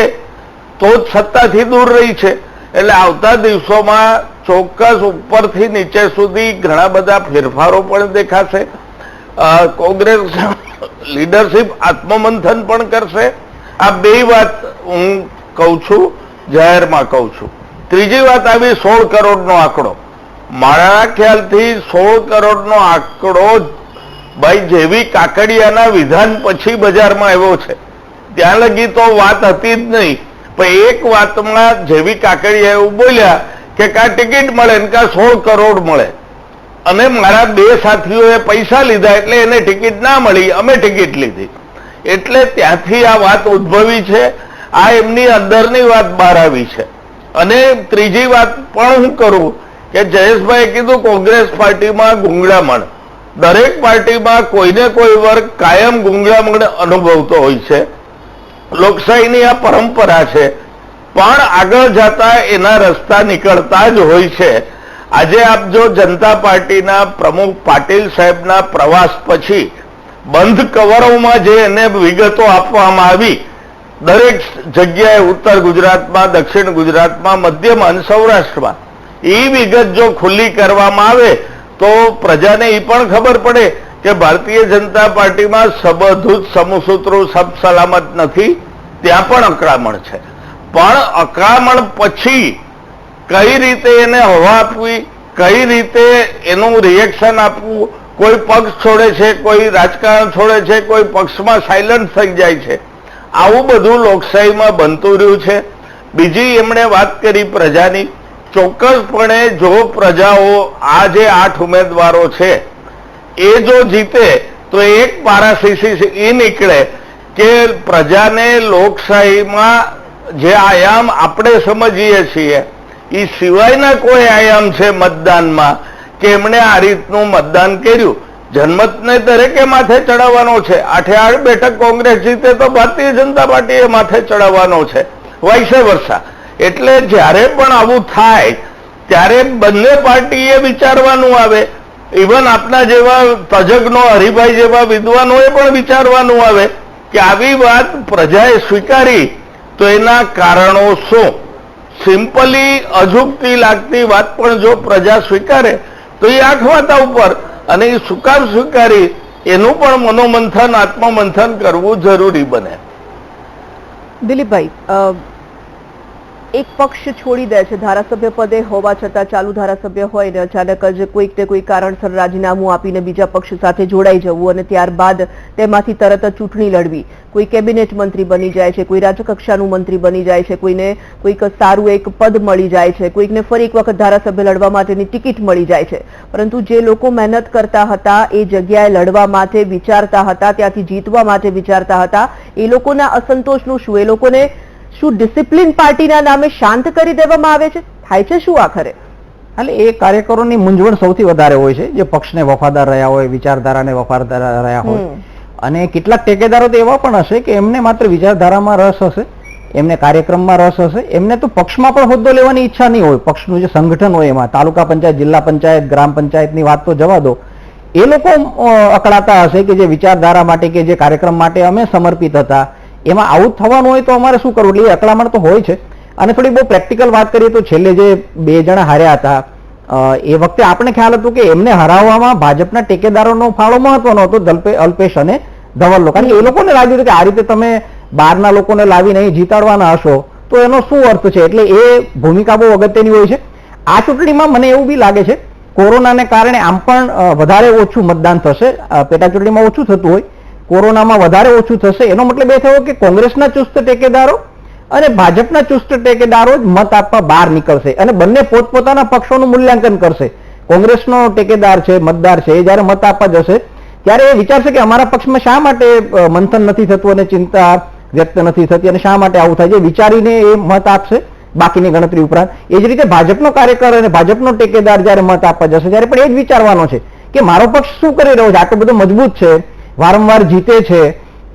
તો જ સત્તાથી દૂર રહી છે. એટલે આવતા દિવસોમાં ચોક્કસ ઉપરથી નીચે સુધી ઘણા બધા ફેરફારો પણ દેખાશે. કોંગ્રેસ લીડરશિપ આત્મમંથન પણ કરશે. આ બે વાત હું કહું છું, જાહેરમાં કહું છું. ત્રીજી વાત આવી 16 કરોડનો આંકડો. મારા ખ્યાલથી 16 કરોડનો આંકડો ભાઈ જેવી કાકડિયાના વિધાન પછી બજારમાં આવ્યો છે, ત્યાં લગી તો વાત હતી જ નહીં. પણ એક વાતમાં જેવી કાકડિયા એવું બોલ્યા કે કા ટિકિટ મળે ને કા 16 કરોડ મળે, અને મારા બે સાથીઓએ પૈસા લીધા એટલે એને ટિકિટ ના મળી, અમે ટિકિટ લીધી, એટલે ત્યાંથી આ વાત ઉદ્ભવી છે. આ એમની અંદરની વાત બહાર આવી છે. અને ત્રીજી વાત પણ હું કરું કે જયેશભાઈએ કીધું કોંગ્રેસ પાર્ટીમાં ગુંગળામણ, દરેક પાર્ટીમાં કોઈને કોઈ વર્ગ કાયમ ગુંગળામણ અનુભવતો હોય છે. લોકશાહીની આ પરંપરા છે, પણ આગળ જતા એના રસ્તા નીકળતા જ હોય છે. આજે આપ જો જનતા પાર્ટીના પ્રમુખ પાટીલ સાહેબના પ્રવાસ પછી બંધ કવરોમાં જે એને વિગતો આપવામાં આવી, દરેક જગ્યાએ ઉત્તર ગુજરાતમાં, દક્ષિણ ગુજરાતમાં, મધ્યમાં અને સૌરાષ્ટ્રમાં એ વિગત જો ખુલ્લી કરવામાં આવે તો પ્રજાને એ પણ ખબર પડે કે ભારતીય જનતા પાર્ટીમાં બધું જ સમસૂત્રો સબ સલામત નથી, ત્યાં પણ અકળામણ છે. પણ અકળામણ પછી કઈ રીતે એને હવા આપવી, કઈ રીતે એનું રિએક્શન આપવું, કોઈ પક્ષ છોડે છે, કોઈ રાજકારણ છોડે છે, કોઈ પક્ષમાં સાયલન્ટ થઈ જાય છે, આવું બધું લોકશાહીમાં બનતું રહ્યું છે. બીજી એમણે વાત કરી પ્રજાની. ચોક્કસપણે જો પ્રજાઓ આ જે 8 ઉમેદવારો છે એ જો જીતે તો એક પારાશીસી એ નીકળે કે પ્રજાને લોકશાહીમાં જે આયામ આપણે સમજીએ છીએ એ સિવાયના કોઈ આયામ છે મતદાનમાં કે એમણે આ રીતનું મતદાન કર્યું. જનમતને દરેકે માથે ચડાવવાનો છે. 8 બેઠક કોંગ્રેસ જીતે તો ભારતીય જનતા પાર્ટીએ માથે ચડાવવાનો છે, વાઇસે વર્ષા. એટલે જ્યારે પણ આવું થાય ત્યારે બંને પાર્ટીએ વિચારવાનું આવે. ઇવન આપના જેવા તજજ્ઞો, હરિભાઈ જેવા વિદ્વાનોએ પણ વિચારવાનું આવે કે આવી વાત પ્રજાએ સ્વીકારી તો એના કારણો શું. સિમ્પલી અજુગતી લાગતી વાત પણ જો પ્રજા સ્વીકારે તો એ આંખ વાતા ઉપર, અને એ શું કામ સ્વીકારી એનું પણ મનોમંથન, આત્મમંથન કરવું જરૂરી બને. દિલીપભાઈ, એક પક્ષ છોડી દે છે, ધારાસભ્ય પદે હોવા છતાં ચાલુ ધારાસભ્ય હોય ને અચાનક જ કોઈક ને કોઈ કારણસર રાજીનામું આપીને બીજા પક્ષ સાથે જોડાઈ જવું અને ત્યારબાદ તેમાંથી તરત જ ચૂંટણી લડવી. કોઈ કેબિનેટ મંત્રી બની જાય છે, કોઈ રાજ્યકક્ષાનું મંત્રી બની જાય છે, કોઈને કોઈક સારું એક પદ મળી જાય છે, કોઈકને ફરી એક વખત ધારાસભ્ય લડવા માટેની ટિકિટ મળી જાય છે. પરંતુ જે લોકો મહેનત કરતા હતા, એ જગ્યાએ લડવા માટે વિચારતા હતા, ત્યાંથી જીતવા માટે વિચારતા હતા, એ લોકોના અસંતોષનું શું? એ લોકોને શું ડિસિપ્લિન પાર્ટીના નામે શાંત કરી દેવામાં આવે છે? થાય છે શું આખરે? એટલે એ કાર્યકરોની મૂંઝવણ સૌથી વધારે હોય છે, જે પક્ષને વફાદાર રહ્યા હોય, વિચારધારાને વફાદાર રહ્યા હોય. અને કેટલાક ટેકેદારો તો એવા પણ હશે કે એમને માત્ર વિચારધારામાં રસ હશે, એમને કાર્યક્રમમાં રસ હશે, એમને તો પક્ષમાં પણ હોદ્દો લેવાની ઈચ્છા નહીં હોય. પક્ષનું જે સંગઠન હોય એમાં તાલુકા પંચાયત, જિલ્લા પંચાયત, ગ્રામ પંચાયતની વાત તો જવા દો, એ લોકો અકળાતા હશે કે જે વિચારધારા માટે કે જે કાર્યક્રમ માટે અમે સમર્પિત હતા એમાં આવું થવાનું હોય તો અમારે શું કરવું? એટલે એ અકળામણ તો હોય છે. અને થોડી બહુ પ્રેક્ટિકલ વાત કરીએ તો છેલ્લે જે 2 જણા હાર્યા હતા એ વખતે આપણે ખ્યાલ હતું કે એમને હરાવવામાં ભાજપના ટેકેદારોનો ફાળો મહત્વનો હતો, અલ્પેશ અને ધવલ. કારણ કે એ લોકોને લાગ્યું હતું કે આ રીતે તમે બહારના લોકોને લાવીને અહીં જીતાડવાના હશો તો એનો શું અર્થ છે? એટલે એ ભૂમિકા બહુ અગત્યની હોય છે. આ ચૂંટણીમાં મને એવું બી લાગે છે કોરોનાને કારણે આમ પણ વધારે ઓછું મતદાન થશે. પેટા ચૂંટણીમાં ઓછું થતું હોય, કોરોનામાં વધારે ઓછું થશે. એનો મતલબ એ થયો કે કોંગ્રેસના ચુસ્ત ટેકેદારો અને ભાજપના ચુસ્ત ટેકેદારો જ મત આપવા બહાર નીકળશે અને બંને પોતપોતાના પક્ષોનું મૂલ્યાંકન કરશે. કોંગ્રેસનો ટેકેદાર છે, મતદાર છે, એ જયારે મત આપવા જશે ત્યારે એ વિચારશે કે અમારા પક્ષમાં શા માટે મંથન નથી થતું અને ચિંતા વ્યક્ત નથી થતી અને શા માટે આવું થાય છે, વિચારીને એ મત આપશે બાકીની ગણતરી ઉપરાંત. એ જ રીતે ભાજપનો કાર્યકર અને ભાજપનો ટેકેદાર જયારે મત આપવા જશે ત્યારે પણ એ જ વિચારવાનો છે કે મારો પક્ષ શું કરી રહ્યો છે, આટલો બધો મજબૂત છે, વારંવાર જીતે છે,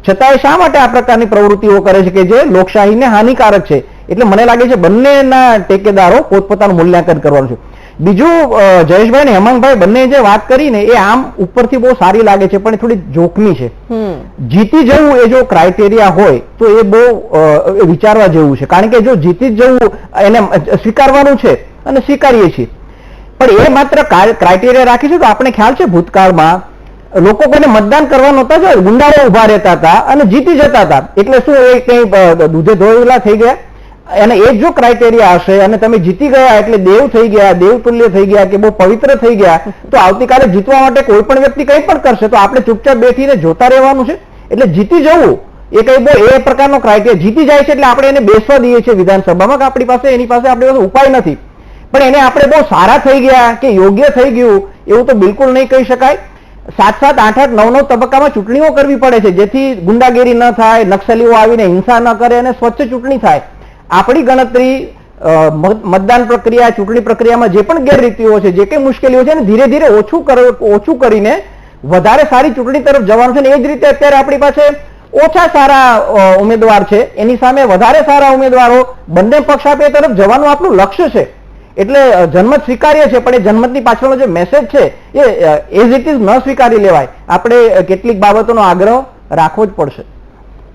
છતાંય શા માટે આ પ્રકારની પ્રવૃત્તિઓ કરે છે કે જે લોકશાહીને હાનિકારક છે. એટલે મને લાગે છે બંનેના ટેકેદારો પોતપોતાનું મૂલ્યાંકન કરવાનું છે. બીજું, જયેશભાઈ અને હેમાંગભાઈ બંને જે વાત કરીને એ આમ ઉપરથી બહુ સારી લાગે છે પણ એ થોડી જોખમી છે. જીતી જવું એ જો ક્રાઇટેરિયા હોય તો એ બહુ વિચારવા જેવું છે. કારણ કે જો જીતી જવું એને સ્વીકારવાનું છે અને સ્વીકારીએ છીએ, પણ એ માત્ર ક્રાઇટેરિયા રાખીશું તો આપણે ખ્યાલ છે ભૂતકાળમાં લોકો કોઈને મતદાન કરવા નહોતા જાય, ગુંડાઓ ઉભા રહેતા હતા અને જીતી જતા હતા. એટલે શું એ કઈ દૂધે ધોયેલા થઈ ગયા? અને એ જો ક્રાઇટેરિયા હશે અને તમે જીતી ગયા એટલે દેવ થઈ ગયા, દેવતુલ્ય થઈ ગયા કે બહુ પવિત્ર થઈ ગયા, તો આવતીકાલે જીતવા માટે કોઈ પણ વ્યક્તિ કંઈ પણ કરશે તો આપણે ચૂપચાપ બેઠીને જોતા રહેવાનું છે. એટલે જીતી જવું એ કઈ બહુ એ પ્રકારનો ક્રાઇટેરિયા. જીતી જાય છે એટલે આપણે એને બેસવા દઈએ છીએ વિધાનસભામાં કે આપણી પાસે એની પાસે આપણી પાસે ઉપાય નથી. પણ એને આપણે બહુ સારા થઈ ગયા કે યોગ્ય થઈ ગયું એવું તો બિલકુલ નહીં કહી શકાય. 7-7, 8-8, 9-9 તબક્કામાં ચૂંટણીઓ કરવી પડે છે જેથી ગુંડાગીરી ન થાય, નક્સલીઓ આવીને હિંસા ન કરે અને સ્વચ્છ ચૂંટણી થાય. આપણી ગણતરી, મતદાન પ્રક્રિયા, ચૂંટણી પ્રક્રિયામાં જે પણ ગેરરીતિઓ છે, જે કંઈ મુશ્કેલીઓ છે, ધીરે ધીરે ઓછું કરીને વધારે સારી ચૂંટણી તરફ જવાનું છે. એ જ રીતે અત્યારે આપણી પાસે ઓછા સારા ઉમેદવાર છે, એની સામે વધારે સારા ઉમેદવારો, બંને પક્ષ આપે એ તરફ જવાનું આપણું લક્ષ્ય છે. એટલે જનમત સ્વીકાર્ય છે પણ એ જનમતની પાછળનો જે મેસેજ છે એ એઝ ઇટ ઇઝ ન સ્વીકારી લેવાય. આપણે કેટલીક બાબતોનો આગ્રહ રાખવો જ પડશે.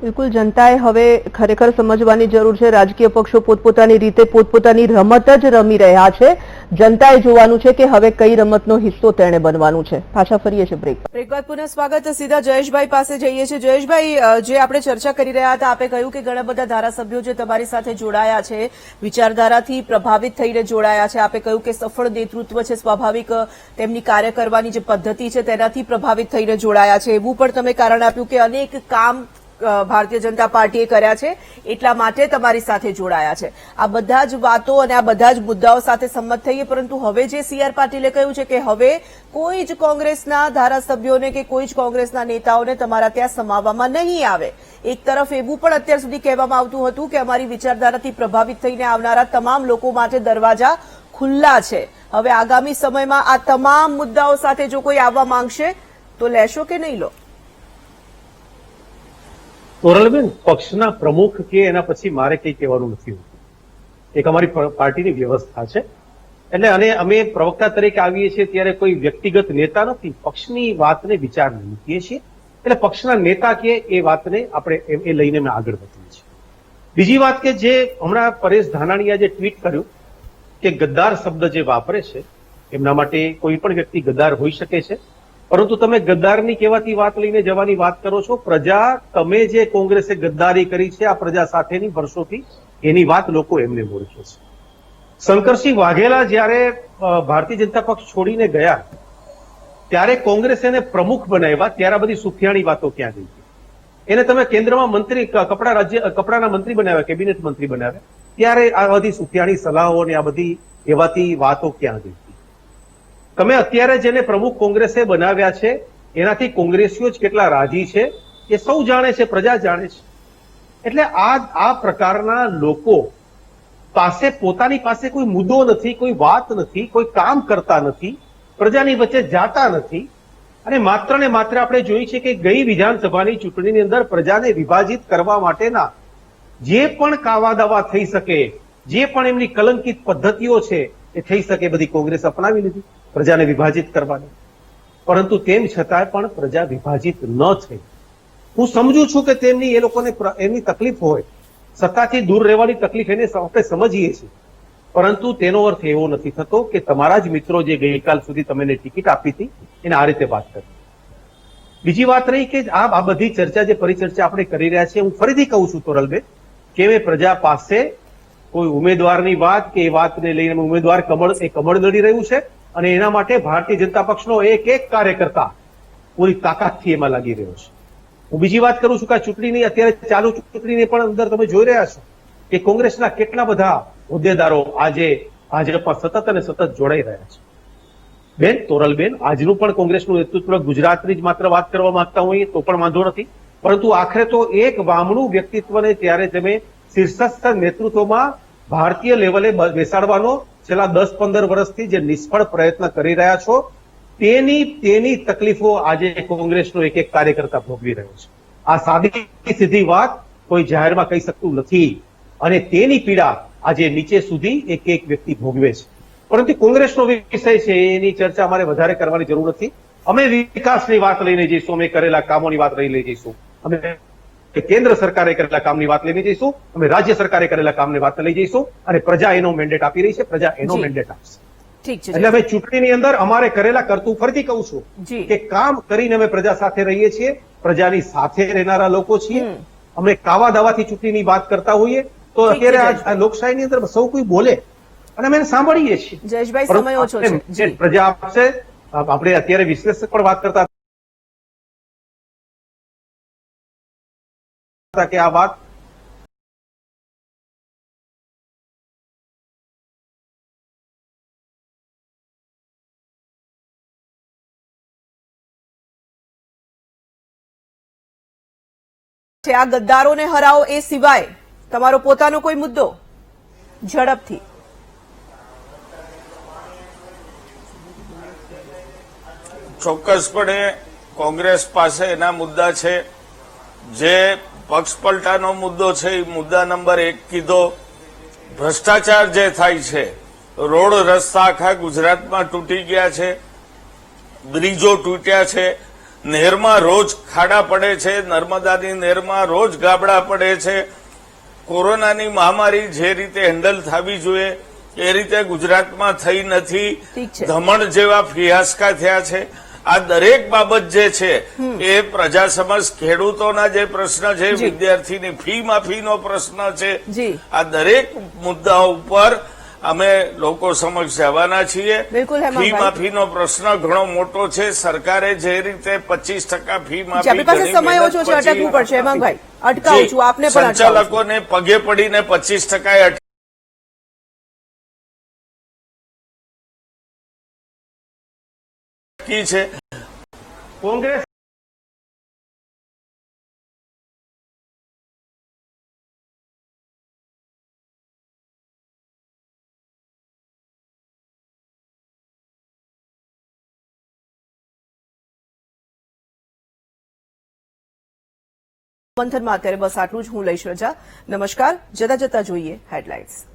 બિલકુલ, જનતાએ હવે ખરેખર સમજવાની જરૂર છે. રાજકીય પક્ષો પોતપોતાની રીતે પોતપોતાની રમત જ રમી રહ્યા છે. જનતાએ જોવાનું છે કે હવે કઈ રમતનો હિસ્સો તેણે બનવાનું છે. પાછા ફરીએ છીએ બ્રેક બાદ. પુનઃ સ્વાગત. સીધા જયેશભાઈ પાસે જઈએ છીએ. જયેશભાઈ, જે આપણે ચર્ચા કરી રહ્યા હતા, આપે કહ્યું કે ઘણા બધા ધારાસભ્યો જે તમારી સાથે જોડાયા છે, વિચારધારાથી પ્રભાવિત થઈને જોડાયા છે. આપે કહ્યું કે સફળ નેતૃત્વ છે, સ્વાભાવિક તેમની કાર્ય કરવાની જે પદ્ધતિ છે તેનાથી પ્રભાવિત થઈને જોડાયા છે. એવું પણ તમે કારણ આપ્યું કે અનેક કામ ભારતીય જનતા પાર્ટીએ કર્યા છે એટલા માટે તમારી સાથે જોડાયા છે. આ બધા જ વાતો અને આ બધા જ મુદ્દાઓ સાથે સંમત થઈએ, પરંતુ હવે જે CR પાટીલે કહ્યું છે કે હવે કોઈ જ કોંગ્રેસના ધારાસભ્યોને કે કોઈ જ કોંગ્રેસના નેતાઓને તમારા ત્યાં સમાવવામાં નહીં આવે. એક તરફ એવું પણ અત્યાર સુધી કહેવામાં આવતું હતું કે અમારી વિચારધારાથી પ્રભાવિત થઈને આવનારા તમામ લોકો માટે દરવાજા ખુલ્લા છે. હવે આગામી સમયમાં આ તમામ મુદ્દાઓ સાથે જો કોઈ આવવા માંગશે તો લેશો કે નહીં લો? તોરલબેન, પક્ષના પ્રમુખ કે એના પછી મારે કંઈ કહેવાનું નથી હોતું. એક અમારી પાર્ટીની વ્યવસ્થા છે. એટલે અને અમે પ્રવક્તા તરીકે આવીએ છીએ ત્યારે કોઈ વ્યક્તિગત નેતા નથી, પક્ષની વાતને વિચારને મૂકીએ છીએ. એટલે પક્ષના નેતા કે એ વાતને આપણે એ લઈને અમે આગળ વધીએ છીએ. બીજી વાત કે જે હમણાં પરેશ ધાનાણીએ જે ટ્વીટ કર્યું કે ગદ્દાર શબ્દ જે વાપરે છે એમના માટે કોઈ પણ વ્યક્તિ ગદ્દાર હોઈ શકે છે, પરંતુ તમે ગદ્દારની કહેવાતી વાત લઈને જવાની વાત કરો છો. પ્રજા, તમે જે કોંગ્રેસે ગદ્દારી કરી છે આ પ્રજા સાથેની વર્ષોથી, એની વાત લોકો એમને બોલશે છે. શંકરસિંહ વાઘેલા જયારે ભારતીય જનતા પક્ષ છોડીને ગયા ત્યારે કોંગ્રેસ એને પ્રમુખ બનાવ્યા, ત્યારે બધી સુફિયાણી વાતો ક્યાં ગઈ? એને તમે કેન્દ્રમાં મંત્રી, કપડાના મંત્રી બનાવ્યા, કેબિનેટ મંત્રી બનાવ્યા, ત્યારે આ બધી સુફિયાણી સલાહો અને આ બધી એવાતી વાતો ક્યાં ગઈ? તમે અત્યારે જેને પ્રમુખ કોંગ્રેસે બનાવ્યા છે એનાથી કોંગ્રેસીઓ જ કેટલા રાજી છે એ સૌ જાણે છે, પ્રજા જાણે છે. એટલે આ પ્રકારના લોકો પાસે પોતાની પાસે કોઈ મુદ્દો નથી, કોઈ વાત નથી, કોઈ કામ કરતા નથી, પ્રજાની વચ્ચે જાતા નથી. અને માત્ર ને માત્ર આપણે જોઈએ છીએ કે ગઈ વિધાનસભાની ચૂંટણીની અંદર પ્રજાને વિભાજિત કરવા માટેના જે પણ કાવા દાવા થઈ શકે, જે પણ એમની કલંકિત પદ્ધતિઓ છે એ થઈ શકે બધી કોંગ્રેસ અપનાવી લીધી પ્રજાને વિભાજિત કરવાની. પરંતુ તેમ છતાંય પણ પ્રજા વિભાજિત ન થઈ. હું સમજુ છું કે તેમની એ લોકોને એમની તકલીફ હોય, સત્તાથી દૂર રહેવાની તકલીફ એને આપણે સમજીએ છીએ, પરંતુ તેનો અર્થ એવો નથી થતો કે તમારા જ મિત્રો જે ગઈકાલ સુધી તમને ટિકિટ આપી હતી એને આ રીતે વાત કરી. બીજી વાત રહી કે આ બધી ચર્ચા જે પરિચર્ચા આપણે કરી રહ્યા છીએ, હું ફરીથી કહું છું તોરલબેન કે પ્રજા પાસે કોઈ ઉમેદવારની વાત કે એ વાતને લઈને ઉમેદવાર કમળ લડી રહ્યું છે અને એના માટે ભારતીય જનતા પક્ષનો એક કાર્યકર્તા પૂરી તાકાતથી એમાં લાગી રહ્યો છે. હું બીજી વાત કરું છું કે આ ચૂંટણીની અત્યારે ચાલુ ચૂંટણીની પણ અંદર તમે જોઈ રહ્યા છો કે કોંગ્રેસના કેટલા બધા હોદ્દેદારો આજે ભાજપમાં સતત અને સતત જોડાઈ રહ્યા છે. બેન તોરલબેન, આજનું પણ કોંગ્રેસનું નેતૃત્વ ગુજરાતની જ માત્ર વાત કરવા માંગતા હોઈએ તો પણ વાંધો નથી, પરંતુ આખરે તો એક વામણું વ્યક્તિત્વને ત્યારે તમે શીર્ષસ્થ નેતૃત્વમાં ભારતીય લેવલે બેસાડવાનો છેલ્લા 10-15 વર્ષથી જે નિષ્ફળ પ્રયત્ન કરી રહ્યા છો તેની તકલીફો આજે કોંગ્રેસનો એક કાર્યકર્તા ભોગવી રહ્યો છે. આ સાદી સીધી વાત કોઈ જાહેરમાં કહી શકતું નથી અને તેની પીડા આજે નીચે સુધી એક વ્યક્તિ ભોગવે છે. પરંતુ કોંગ્રેસનો વિષય છે એની ચર્ચા અમારે વધારે કરવાની જરૂર નથી. અમે વિકાસની વાત લઈને જઈશું, અમે કરેલા કામોની વાત લઈને જઈશું, અમે કેન્દ્ર સરકારે કરેલા કામની વાત લઈને જઈશું, અમે રાજ્ય સરકારે કરેલા કામની વાત લઈ જઈશું અને પ્રજા એનો મેન્ડેટ આપી રહી છે, પ્રજા એનો મેન્ડેટ આપશે. એટલે અમે ચૂંટણીની અંદર અમારે કરેલા કરતું ફરીથી કહું છું કે કામ કરીને અમે પ્રજા સાથે રહીએ છીએ, પ્રજાની સાથે રહેનારા લોકો છીએ. અમે કાવા દાવાથી ચૂંટણીની વાત કરતા હોઈએ તો અત્યારે આ લોકશાહીની અંદર સૌ કોઈ બોલે અને અમે સાંભળીએ છીએ. જયેશભાઈ, સમય ઓછો છે. પ્રજા આપશે. આપણે અત્યારે વિશ્લેષક પણ વાત કરતા હતા કે આ વાત આ ગદ્દારોને હરાવો એ સિવાય તમારો પોતાનો કોઈ મુદ્દો ઝડપથી? ચોક્કસપણે કોંગ્રેસ પાસે એના મુદ્દા છે. જે પક્ષ પલટાનો મુદ્દો છે એ મુદ્દા નંબર 1 કીધો. ભ્રષ્ટાચાર જે થાય છે, રોડ રસ્તા આખા ગુજરાતમાં તૂટી ગયા છે, બ્રિજો તૂટ્યા છે, નહેરમાં રોજ ખાડા પડે છે, નર્મદાની નહેરમાં રોજ ગાબડા પડે છે. કોરોનાની મહામારી જે રીતે હેન્ડલ થવી જોઈએ એ રીતે ગુજરાતમાં થઈ નથી. દમણ જેવા ફિયાસ્કા થયા છે. આ દરેક બાબત જે છે એ પ્રજા સમક્ષ ખેડૂતોના જે પ્રશ્ન છે, વિદ્યાર્થીની ફી માફીનો પ્રશ્ન છે, આ દરેક મુદ્દાઓ ઉપર અમે લોકો સમક્ષ જવાના છીએ. ફી માફીનો પ્રશ્ન ઘણો મોટો છે. સરકારે જે રીતે 25% ફી માફી સંચાલકોને પગે પડીને 25% અટકી છે. કોંગ્રેસ મંથનમાં અત્યારે બસ આટલું જ. હું લઈશ રજા. નમસ્કાર. જતા જતા જોઈએ હેડલાઇન્સ.